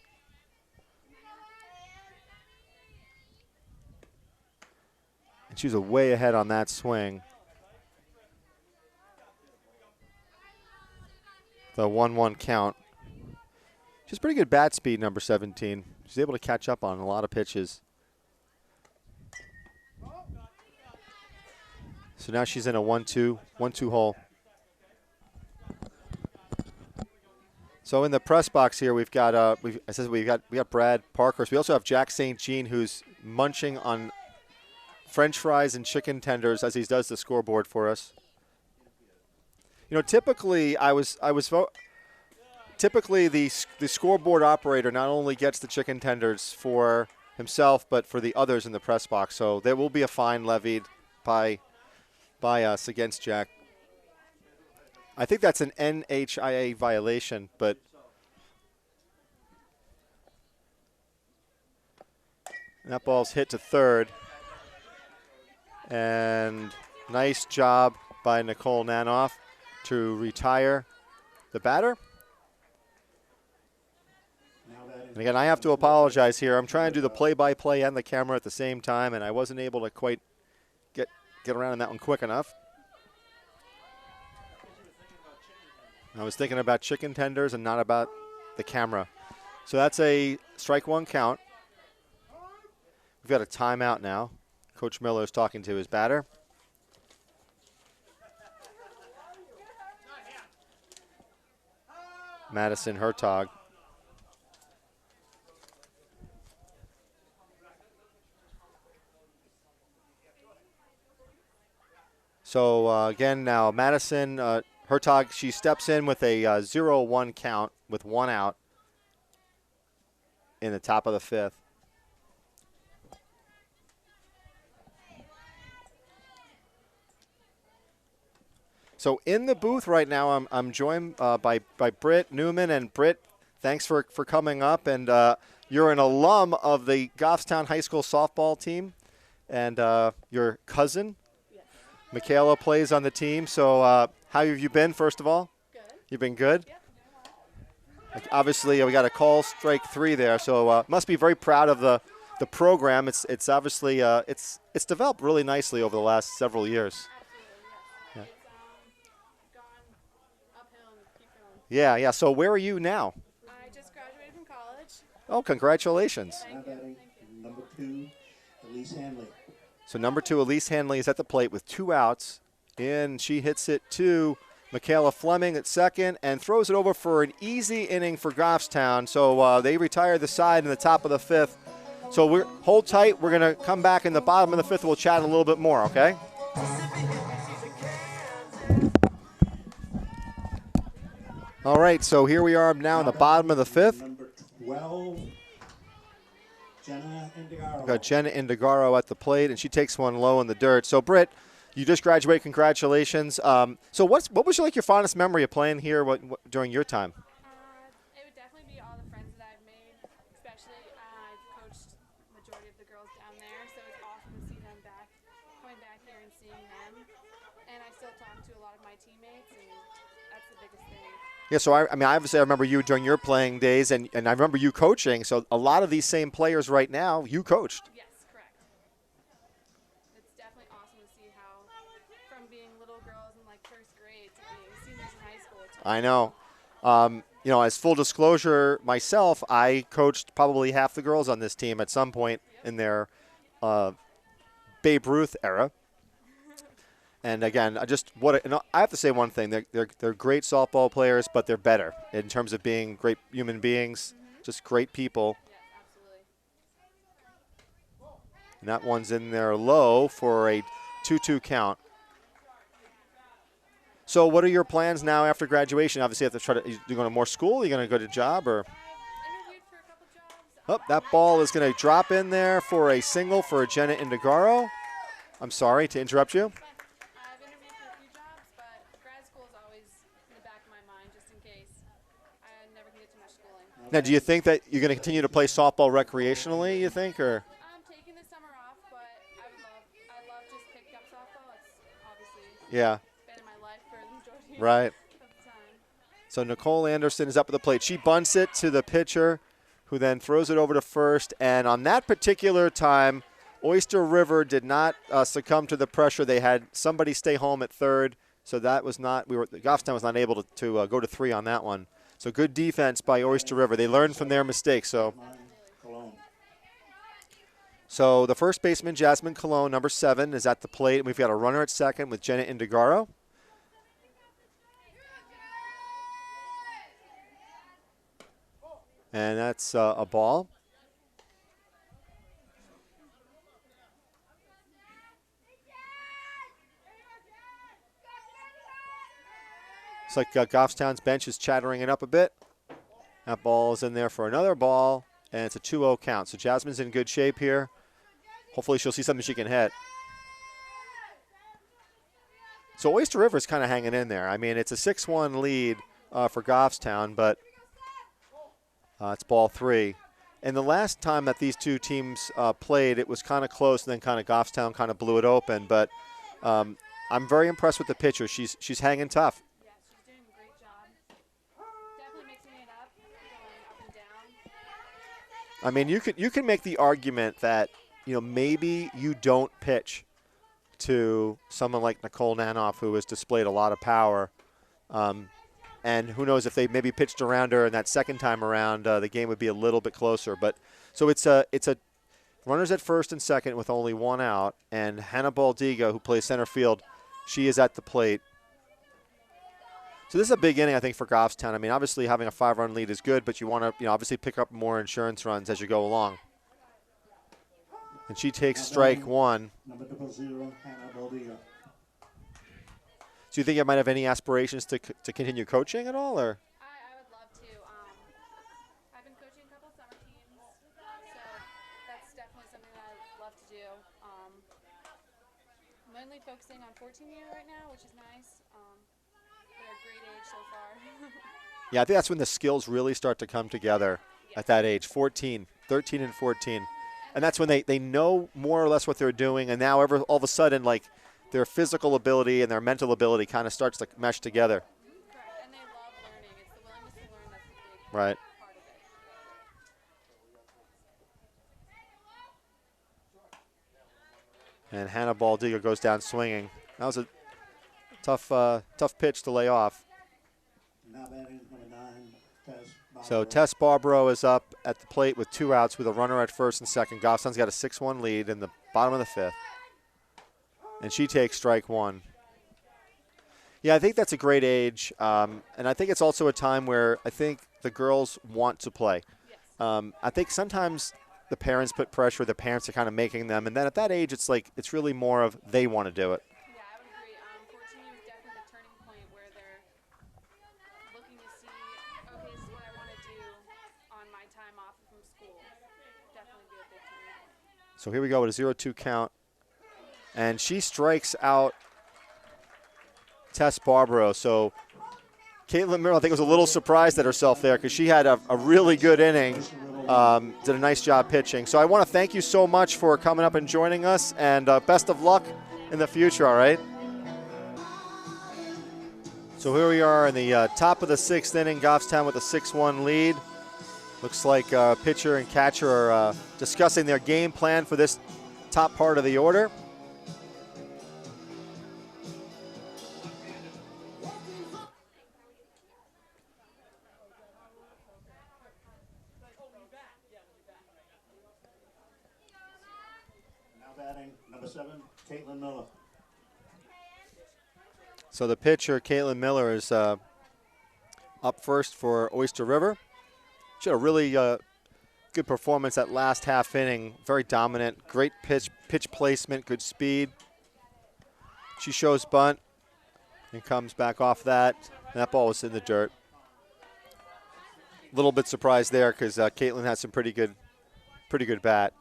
A: And she was way ahead on that swing. The 1-1 count. She's pretty good bat speed, number 17. She's able to catch up on a lot of pitches. So now she's in a 1-2 hole. So in the press box here, we've got we got Brad Parkhurst. We also have Jack St. Jean, who's munching on French fries and chicken tenders as he does the scoreboard for us. You know, typically typically the scoreboard operator not only gets the chicken tenders for himself, but for the others in the press box. So there will be a fine levied by us against Jack. I think that's an NHIA violation, but that ball's hit to third. And nice job by Nicole Nanoff to retire the batter. And again, I have to apologize here. I'm trying to do the play-by-play and the camera at the same time, and I wasn't able to quite get around on that one quick enough. I was thinking about chicken tenders and not about the camera. So that's a strike 1 count. We've got a timeout now. Coach Miller is talking to his batter. Madison Hertog. So again, now Madison Hertog, she steps in with a 0-1 count with 1 out in the top of the 5th. So in the booth right now, I'm joined by Britt Newman. And Britt, thanks for coming up. And you're an alum of the Goffstown High School softball team. And your cousin, Michaela, plays on the team. So how have you been, first of all?
D: Good.
A: You've been good?
D: Yep.
A: Obviously, we got a call strike 3 there. So must be very proud of the program. It's obviously it's developed really nicely over the last several years.
D: Absolutely, yes. It's gone uphill and keep going.
A: Yeah. So where are you now?
D: I just graduated from college.
A: Oh, congratulations.
B: Now batting, number 2, Elise Hanley.
A: So number 2, Elise Hanley, is at the plate with 2 outs. And she hits it to Michaela Fleming at second and throws it over for an easy inning for Goffstown. So they retire the side in the top of the 5th. So hold tight. We're going to come back in the bottom of the 5th. We'll chat a little bit more, okay? All right, so here we are now in the bottom of the 5th.
B: Number 12, Jenna Indigaro.
A: We've got Jenna Indigaro at the plate, and she takes one low in the dirt. So, Britt, you just graduated. Congratulations. So what was your fondest memory of playing here during your time?
D: It would definitely be all the friends that I've made, especially I've coached majority of the girls down there, so it's awesome to see them coming back here and seeing them. And I still talk to a lot of my teammates, and that's the biggest thing.
A: Yeah, so I mean, obviously I remember you during your playing days, and I remember you coaching. So a lot of these same players right now, you coached.
D: Yes, correct. It's definitely awesome to see how, from being little girls in like first grade to being seniors in high school.
A: I know. As full disclosure, myself, I coached probably half the girls on this team at some point in their Babe Ruth era. And again, I have to say one thing: they're great softball players, but they're better in terms of being great human beings, just great people.
D: Yes, absolutely.
A: And that one's in there low for a 2-2 count. So, what are your plans now after graduation? Obviously, you have to try to. You going to more school? Are you going to go to job or?
D: Interviewed for a couple jobs.
A: Oh, that ball is going to drop in there for a single for Jenna Indigaro. I'm sorry to interrupt you.
D: I've interviewed for a few jobs, but grad school is always in the back of my mind, just in case. I never can get too much schooling.
A: Now, do you think that you're going to continue to play softball recreationally? You think, or?
D: I'm taking the summer off, but I love just picking up softball. It's obviously
A: Yeah.
D: been in my life for the majority
A: Right.
D: of the time.
A: So Nicole Anderson is up at the plate. She bunts it to the pitcher, who then throws it over to first. And on that particular time, Oyster River did not succumb to the pressure. They had somebody stay home at third, so that was not. Goffstown was not able to go to 3 on that one. So good defense by Oyster River. They learned from their mistakes. So the first baseman, Jasmine Cologne, number 7, is at the plate. And we've got a runner at second with Jenna Indigaro. And that's a ball. Looks like Goffstown's bench is chattering it up a bit. That ball is in there for another ball, and it's a 2-0 count. So Jasmine's in good shape here. Hopefully she'll see something she can hit. So Oyster River is kind of hanging in there. I mean, it's a 6-1 lead for Goffstown, but it's ball 3. And the last time that these two teams played, it was kind of close, and then kind of Goffstown kind of blew it open. But I'm very impressed with the pitcher. She's hanging tough.
D: Yeah, she's doing a great job. Definitely mixing it up, going up and down.
A: I mean, you can make the argument that maybe you don't pitch to someone like Nicole Nanoff, who has displayed a lot of power. And who knows, if they maybe pitched around her and that second time around, the game would be a little bit closer. But so it's a runners at first and second with only 1 out, and Hannah Baldiga, who plays center field, she is at the plate. So this is a big inning, I think, for Goffstown. I mean, obviously having a 5-run lead is good, but you want to obviously pick up more insurance runs as you go along. And she takes strike 1.
B: Number 00, Hannah Baldiga.
A: Do you think you might have any aspirations to continue coaching at all, or?
D: I would love to. I've been coaching a couple summer teams, so that's definitely something that I'd love to do. mainly focusing on 14U right now, which is nice. They're a great age so far.
A: Yeah, I think that's when the skills really start to come together at that age, 14, 13 and 14. And that's when they know more or less what they're doing, and now all of a sudden, like, their physical ability and their mental ability kind of starts to mesh together.
D: Correct, and they love learning. It's the willingness to learn that's the big
A: Right.
D: part of it.
A: And Hannah Baldiga goes down swinging. That was a tough pitch to lay off.
B: Now batting number 9, Tess Barbaro.
A: So Tess Barbaro is up at the plate with 2 outs with a runner at first and second. Goffstown's got a 6-1 lead in the bottom of the 5th. And she takes strike 1. Yeah, I think that's a great age. And I think it's also a time where I think the girls want to play.
D: Yes.
A: I think sometimes the parents put pressure. The parents are kind of making them. And then at that age, it's like it's really more of they want to do it.
D: Yeah, I would agree. 14U is definitely the turning point where they're looking to see, okay, this is what I want to do on my time off from school. Definitely be a big turning point.
A: So here we go with a 0-2 count. And she strikes out Tess Barbaro. So Caitlin Miller, I think, was a little surprised at herself there because she had a really good inning. Did a nice job pitching. So I want to thank you so much for coming up and joining us, and best of luck in the future, all right? So here we are in the top of the 6th inning, Goffstown with a 6-1 lead. Looks like pitcher and catcher are discussing their game plan for this top part of the order.
B: Now batting number 7, Caitlin Miller.
A: So the pitcher, Caitlin Miller, is up first for Oyster River. She had a really good performance that last half inning. Very dominant, great pitch placement, good speed. She shows bunt and comes back off that. And that ball was in the dirt. A little bit surprised there because Caitlin has some pretty good bat.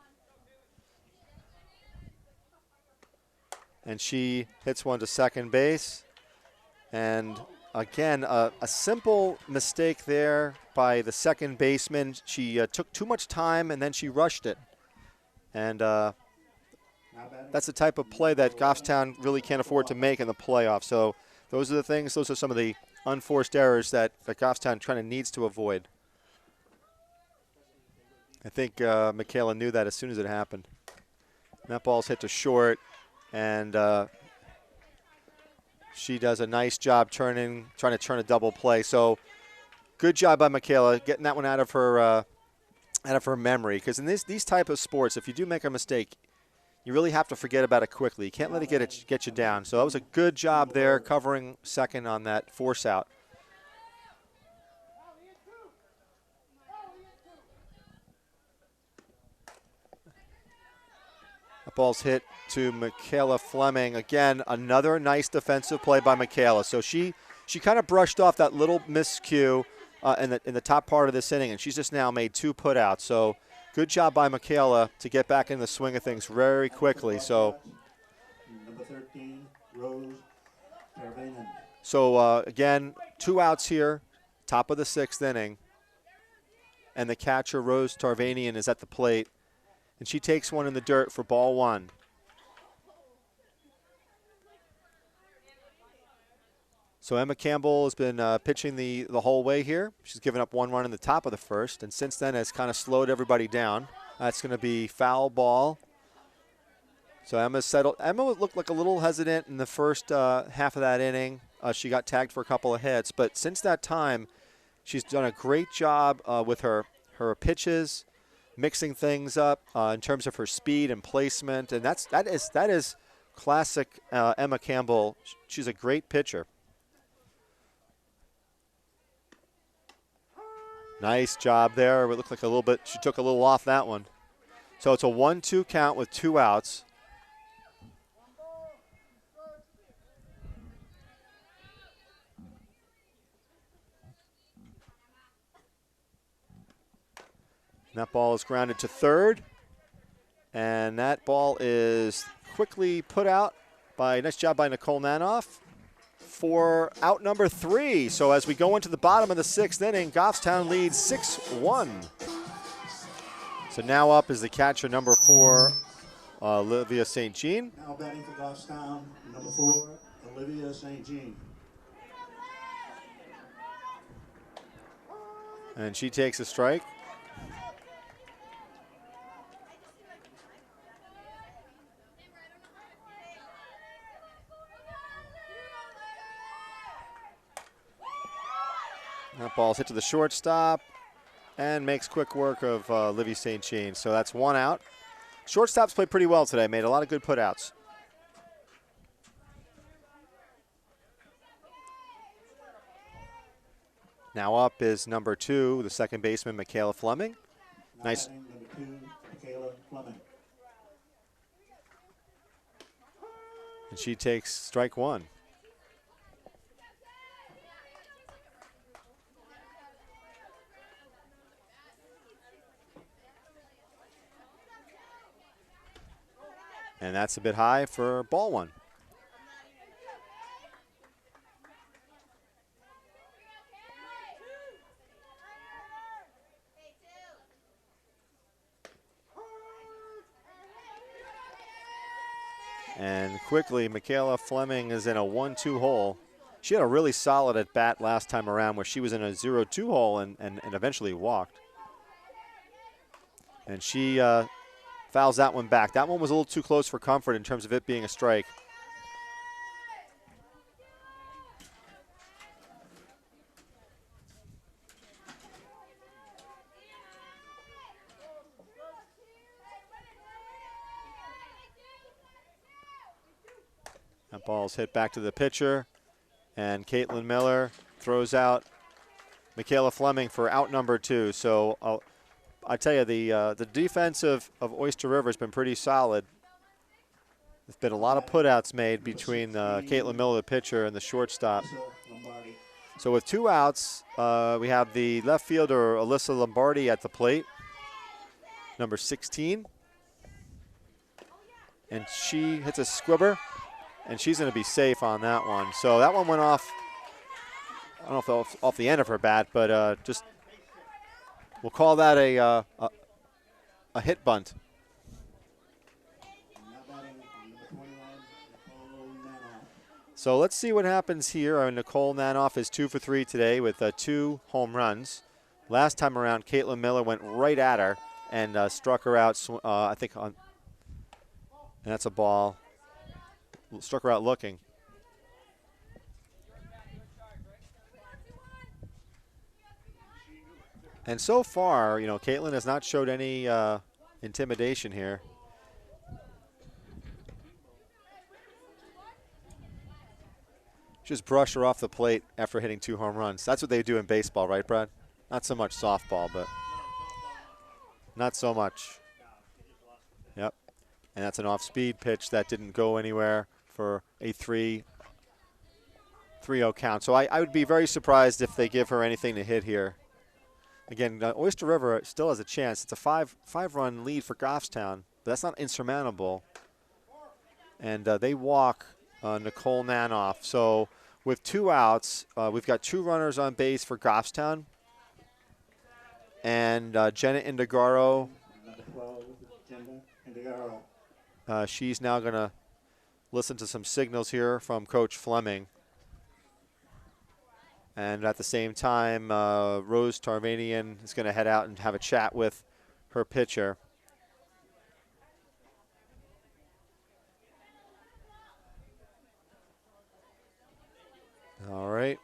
A: And she hits one to second base. And again, a simple mistake there by the second baseman. She took too much time and then she rushed it. And that's the type of play that Goffstown really can't afford to make in the playoffs. So those are the things, those are some of the unforced errors that Goffstown kind of needs to avoid. I think Michaela knew that as soon as it happened. And that ball's hit to short, and she does a nice job trying to turn a double play. So good job by Michaela getting that one out of her memory. Because in these type of sports, if you do make a mistake, you really have to forget about it quickly. You can't let it get you down. So that was a good job there, covering second on that force out. The ball's hit to Michaela Fleming. Again, another nice defensive play by Michaela. So she kind of brushed off that little miscue in the top part of this inning, and she's just now made 2 putouts. So good job by Michaela to get back in the swing of things very quickly. So
B: Number 13, Rose Tarvanen.
A: So again, 2 outs here, top of the 6th inning, and the catcher Rose Tarvanian is at the plate. And she takes one in the dirt for ball 1. So Emma Campbell has been pitching the whole way here. She's given up 1 run in the top of the 1st, and since then has kind of slowed everybody down. That's going to be foul ball. So Emma settled. Emma looked like a little hesitant in the first half of that inning. She got tagged for a couple of hits, but since that time, she's done a great job with her pitches, mixing things up in terms of her speed and placement, and that is classic Emma Campbell. She's a great pitcher. Nice job there. It looked like a little bit. She took a little off that one. So it's a 1-2 count with 2 outs. And that ball is grounded to third. And that ball is quickly put out Nice job by Nicole Nanoff for out number 3. So as we go into the bottom of the 6th inning, Goffstown leads 6-1. So now up is the catcher, number 4, Olivia St. Jean.
B: Now batting for Goffstown, number 4, Olivia St. Jean.
A: And she takes a strike. That ball's hit to the shortstop and makes quick work of Livy St. Jean. So that's 1 out. Shortstops played pretty well today, made a lot of good putouts. Now up is number 2, the second baseman, Michaela Fleming.
B: Now
A: Nice.
B: batting number 2, Michaela Fleming.
A: And she takes strike 1. And that's a bit high for ball 1. And quickly, Michaela Fleming is in a 1-2 hole. She had a really solid at bat last time around where she was in a 0-2 hole and eventually walked. And she fouls that one back. That one was a little too close for comfort in terms of it being a strike. That ball's hit back to the pitcher, and Caitlin Miller throws out Michaela Fleming for out number 2. So I tell you, the defense of Oyster River has been pretty solid. There's been a lot of putouts made between Caitlin Miller, the pitcher, and the shortstop. So with 2 outs, we have the left fielder, Alyssa Lombardi, at the plate, number 16. And she hits a squibber, and she's going to be safe on that one. So that one went off, I don't know if off the end of her bat, but just we'll call that a hit bunt. So let's see what happens here. Nicole Nanoff is 2 for 3 today with 2 home runs. Last time around, Caitlin Miller went right at her and struck her out, I think, and that's a ball. Struck her out looking. And so far, Caitlin has not showed any intimidation here. Just brush her off the plate after hitting 2 home runs. That's what they do in baseball, right, Brad? Not so much softball, but not so much. Yep. And that's an off-speed pitch that didn't go anywhere for a 3-0 count. So I would be very surprised if they give her anything to hit here. Again, Oyster River still has a chance. It's a five-run lead for Goffstown, but that's not insurmountable. And they walk Nicole Nanoff. So with 2 outs, we've got 2 runners on base for Goffstown. And Jenna Indigaro.
B: Number 12, Jenna Indigaro.
A: She's now going to listen to some signals here from Coach Fleming. And at the same time, Rose Tarvanian is going to head out and have a chat with her pitcher. All right.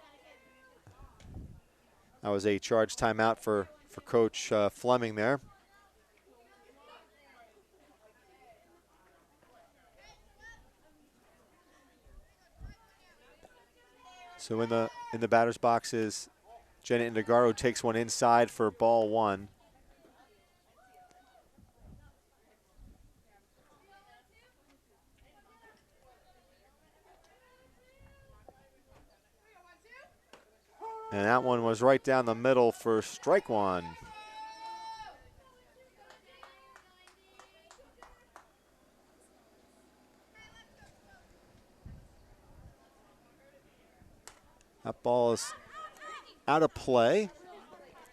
A: That was a charge timeout for Coach Fleming there. So in the batter's box is Jenna Indigaro, who takes one inside for ball 1. And that one was right down the middle for strike 1. That ball is out of play.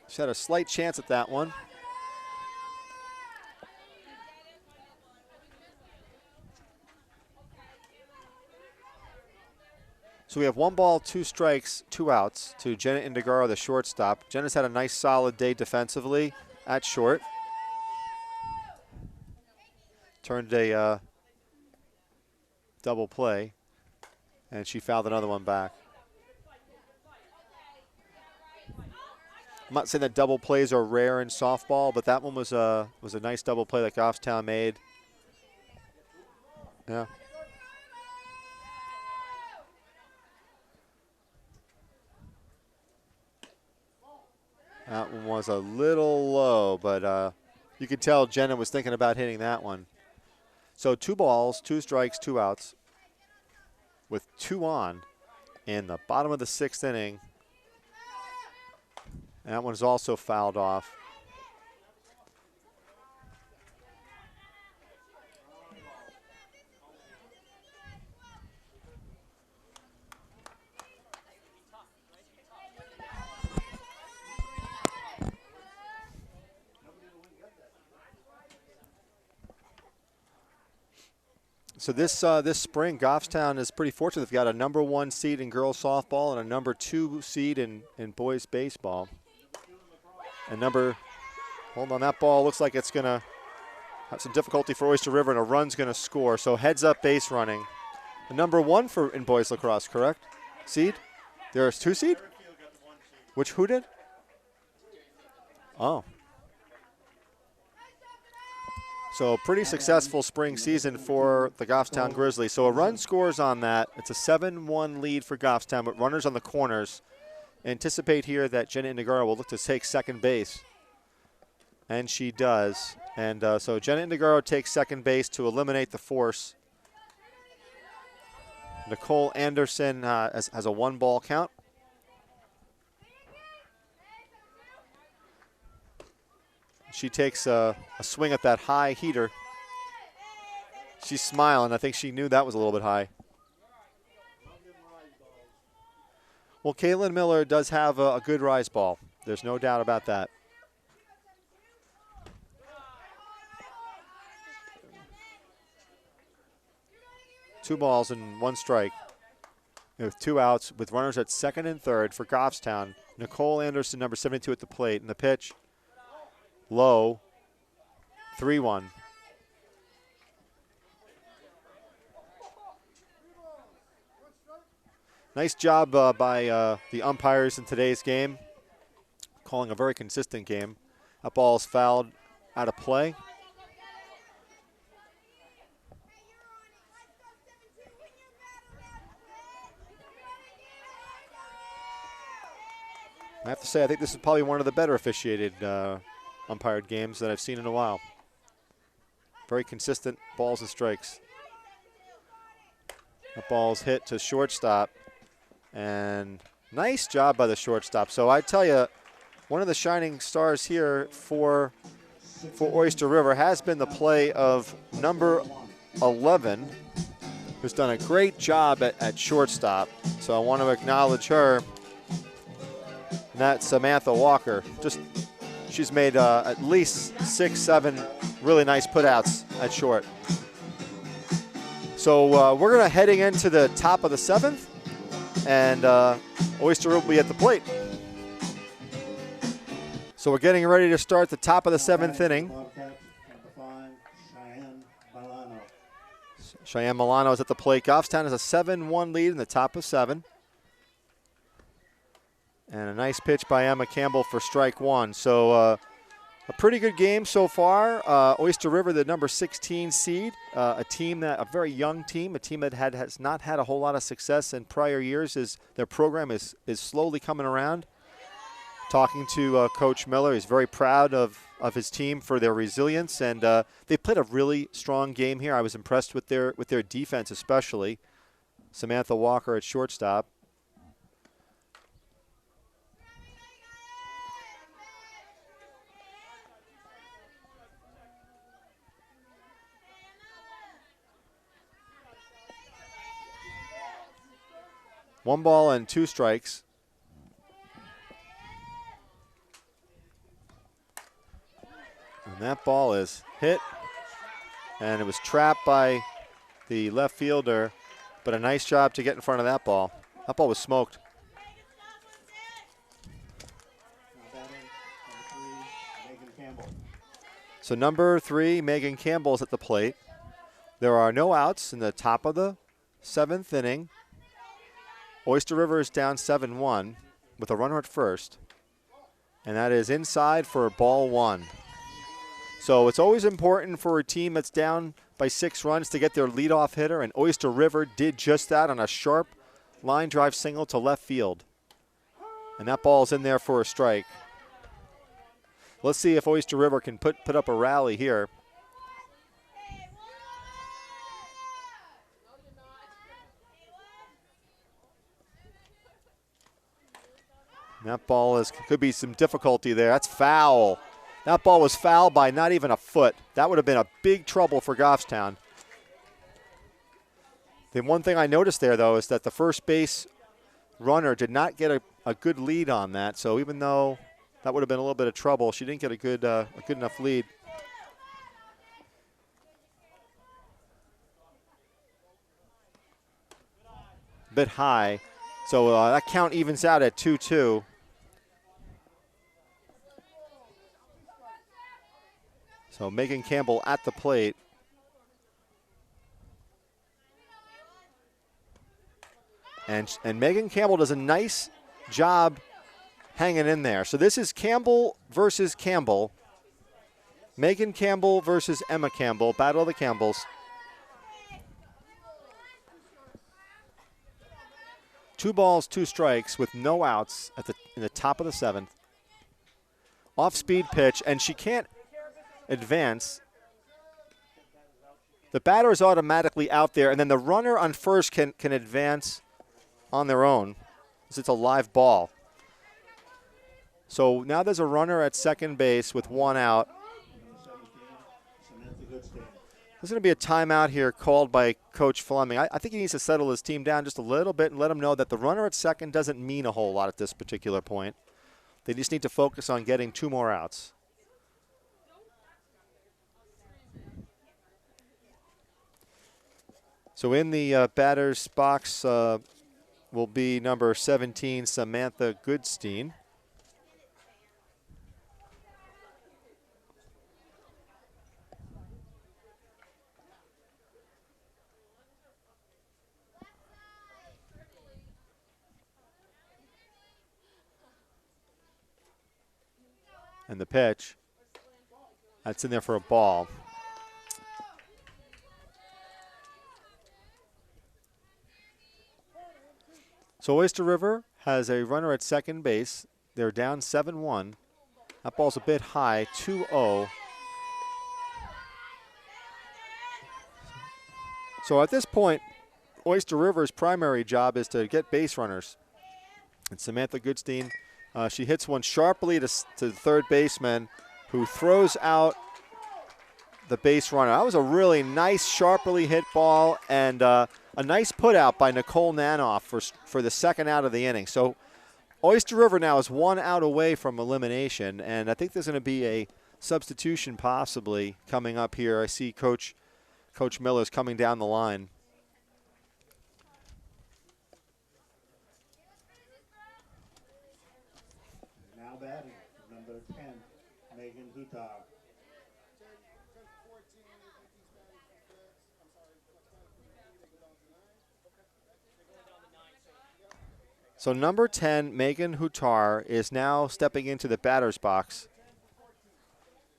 A: She had a slight chance at that one. So we have 1 ball, 2 strikes, 2 outs to Jenna Indigaro, the shortstop. Jenna's had a nice solid day defensively at short. Turned a double play, and she fouled another one back. I'm not saying that double plays are rare in softball, but that one was a nice double play that Goffstown made. Yeah. That one was a little low, but you could tell Jenna was thinking about hitting that one. So 2 balls, 2 strikes, 2 outs with 2 on in the bottom of the 6th inning. And that one's also fouled off. So this spring, Goffstown is pretty fortunate. They've got a number 1 seed in girls softball and a number 2 seed in boys baseball. And hold on, that ball looks like it's going to have some difficulty for Oyster River, and a run's going to score. So heads up base running. The number 1 in boys lacrosse, correct? Seed? There's 2 seed? Who did? Oh. So pretty successful spring season for the Goffstown Grizzlies. So a run scores on that. It's a 7-1 lead for Goffstown, but runners on the corners. Anticipate here that Jenna Indigaro will look to take second base. And she does. And so Jenna Indigaro takes second base to eliminate the force. Nicole Anderson has a 1-ball count. She takes a swing at that high heater. She's smiling. I think she knew that was a little bit high. Well, Caitlin Miller does have a good rise ball. There's no doubt about that. Two balls and 1 strike. With 2 outs, with runners at second and third for Goffstown. Nicole Anderson, number 72 at the plate. And the pitch, low, 3-1. Nice job by the umpires in today's game, calling a very consistent game. That ball is fouled out of play. I have to say, I think this is probably one of the better officiated umpired games that I've seen in a while. Very consistent balls and strikes. That ball's hit to shortstop, and nice job by the shortstop. So I tell you, one of the shining stars here for Oyster River has been the play of number 11, who's done a great job at shortstop. So I want to acknowledge her. And that's Samantha Walker. She's made at least 6, 7 really nice putouts at short. So we're going to heading into the top of the 7th, and Oyster will be at the plate. So we're getting ready to start the top of the 7th inning. Cheyenne Milano is at the plate. Goffstown has a 7-1 lead in the top of 7. And a nice pitch by Emma Campbell for strike 1. So a pretty good game so far. Oyster River, the number 16 seed, a very young team, a team that has not had a whole lot of success in prior years. Their program is slowly coming around. Talking to Coach Miller, he's very proud of his team for their resilience, and they played a really strong game here. I was impressed with their defense, especially Samantha Walker at shortstop. 1 ball and 2 strikes. And that ball is hit, and it was trapped by the left fielder, but a nice job to get in front of that ball. That ball was smoked.
B: Now batting, number 3, Megan Campbell.
A: So number 3, Megan Campbell is at the plate. There are no outs in the top of the 7th inning. Oyster River is down 7-1 with a runner at first, and that is inside for ball 1. So it's always important for a team that's down by 6 runs to get their leadoff hitter, and Oyster River did just that on a sharp line drive single to left field. And that ball's in there for a strike. Let's see if Oyster River can put up a rally here. That ball could be some difficulty there. That's foul. That ball was fouled by not even a foot. That would have been a big trouble for Goffstown. The one thing I noticed there, though, is that the first base runner did not get a good lead on that. So even though that would have been a little bit of trouble, she didn't get a good enough lead. A bit high. So that count evens out at 2-2. So Megan Campbell at the plate. And Megan Campbell does a nice job hanging in there. So this is Campbell versus Campbell. Megan Campbell versus Emma Campbell. Battle of the Campbells. 2 balls, 2 strikes with no outs in the top of the 7th. Off-speed pitch, and she can't advance. The batter is automatically out there, and then the runner on first can advance on their own, because it's a live ball. So now there's a runner at second base with 1 out. There's going to be a timeout here called by Coach Fleming. I think he needs to settle his team down just a little bit and let them know that the runner at second doesn't mean a whole lot at this particular point. They just need to focus on getting 2 more outs. So in the batter's box will be number 17, Samantha Goodstein. And the pitch, that's in there for a ball. So Oyster River has a runner at second base. They're down 7-1. That ball's a bit high, 2-0. So at this point, Oyster River's primary job is to get base runners. And Samantha Goodstein, she hits one sharply to the third baseman, who throws out the base runner. That was a really nice, sharply hit ball, and a nice put out by Nicole Nanoff for the second out of the inning. So Oyster River now is 1 out away from elimination, and I think there's going to be a substitution possibly coming up here. I see Coach Miller's coming down the line.
B: Now batting, number 10, Megan Hutar.
A: So number 10, Megan Hutar, is now stepping into the batter's box.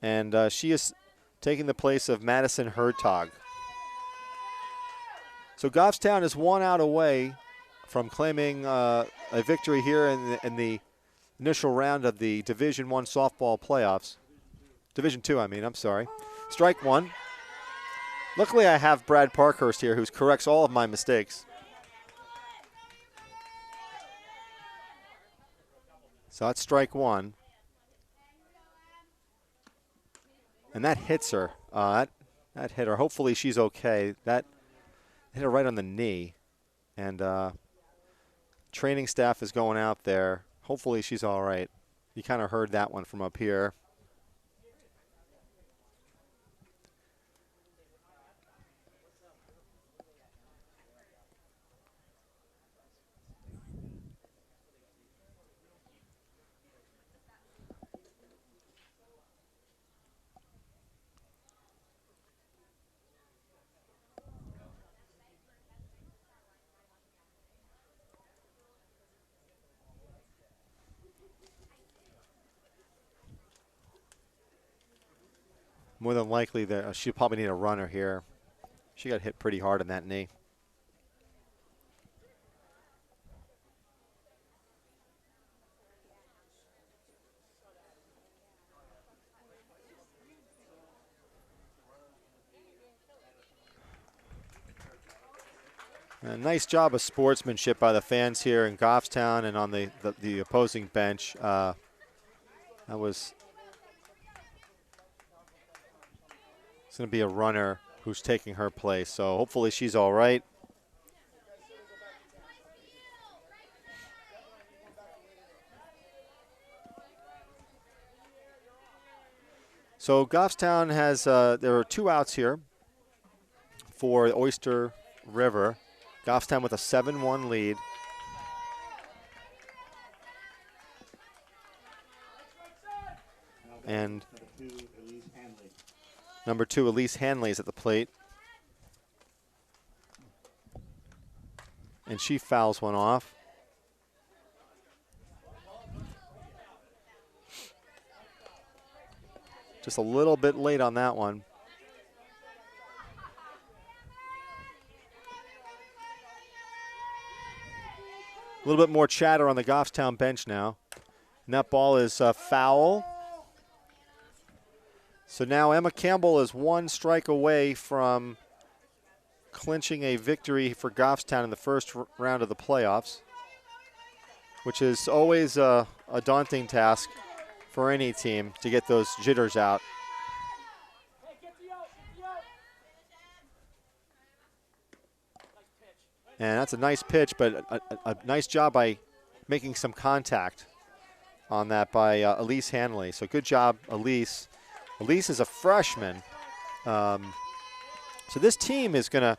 A: And she is taking the place of Madison Hertog. So Goffstown is 1 out away from claiming a victory here in the initial round of the Division I softball playoffs. Division II, I'm sorry. Strike 1. Luckily, I have Brad Parkhurst here, who corrects all of my mistakes. So that's strike 1. And that hits her. That hit her. Hopefully she's okay. That hit her right on the knee. And training staff is going out there. Hopefully she's all right. You kind of heard that one from up here. More than likely, she'll probably need a runner here. She got hit pretty hard on that knee. A nice job of sportsmanship by the fans here in Goffstown and on the opposing bench. That was it's going to be a runner who's taking her place, so hopefully she's all right. So Goffstown has there are 2 outs here for Oyster River. Goffstown with a 7-1 lead. And number 2, Elise Hanley, is at the plate. And she fouls one off. Just a little bit late on that one. A little bit more chatter on the Goffstown bench now. And that ball is foul. So now Emma Campbell is 1 strike away from clinching a victory for Goffstown in the first round of the playoffs, which is always a daunting task for any team to get those jitters out. And that's a nice pitch, but a nice job by making some contact on that by Elise Hanley. So good job, Elise. Elise is a freshman. So this team is gonna.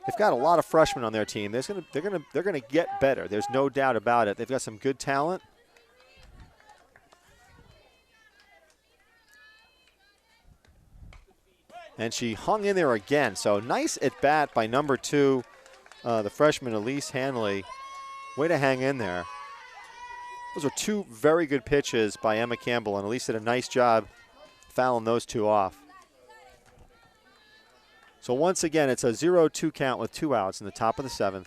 A: They've got a lot of freshmen on their team. They're gonna get better. There's no doubt about it. They've got some good talent. And she hung in there again. So nice at bat by number 2. The freshman Elise Hanley, way to hang in there. Those are 2 very good pitches by Emma Campbell, and Elise did a nice job fouling those 2 off. So once again, it's a 0-2 count with 2 outs in the top of the 7th.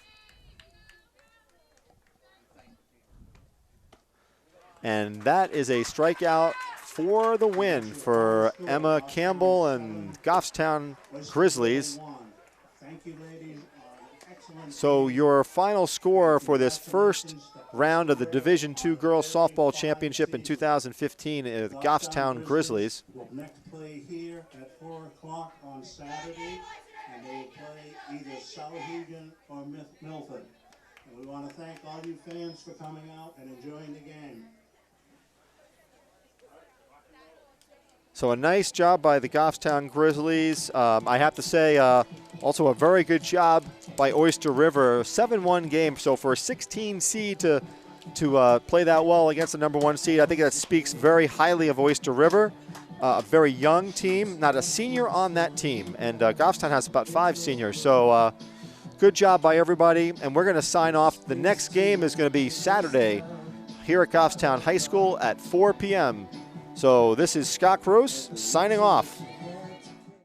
A: And that is a strikeout for the win for Emma Campbell and Goffstown Grizzlies.
B: Thank you, ladies.
A: So your final score for this first round of the Division II Girls Softball Championship in 2015 is the Goffstown Grizzlies.
B: Will next play here at 4 o'clock on Saturday, and they will play either Souhegan or Milford. And we want to thank all you fans for coming out and enjoying the game.
A: So a nice job by the Goffstown Grizzlies. I have to say, also a very good job by Oyster River. 7-1 game. So for a 16 seed to play that well against the number 1 seed, I think that speaks very highly of Oyster River. A very young team, not a senior on that team. And Goffstown has about 5 seniors. So good job by everybody. And we're going to sign off. The next game is going to be Saturday here at Goffstown High School at 4 p.m. So this is Scott Cruz signing off.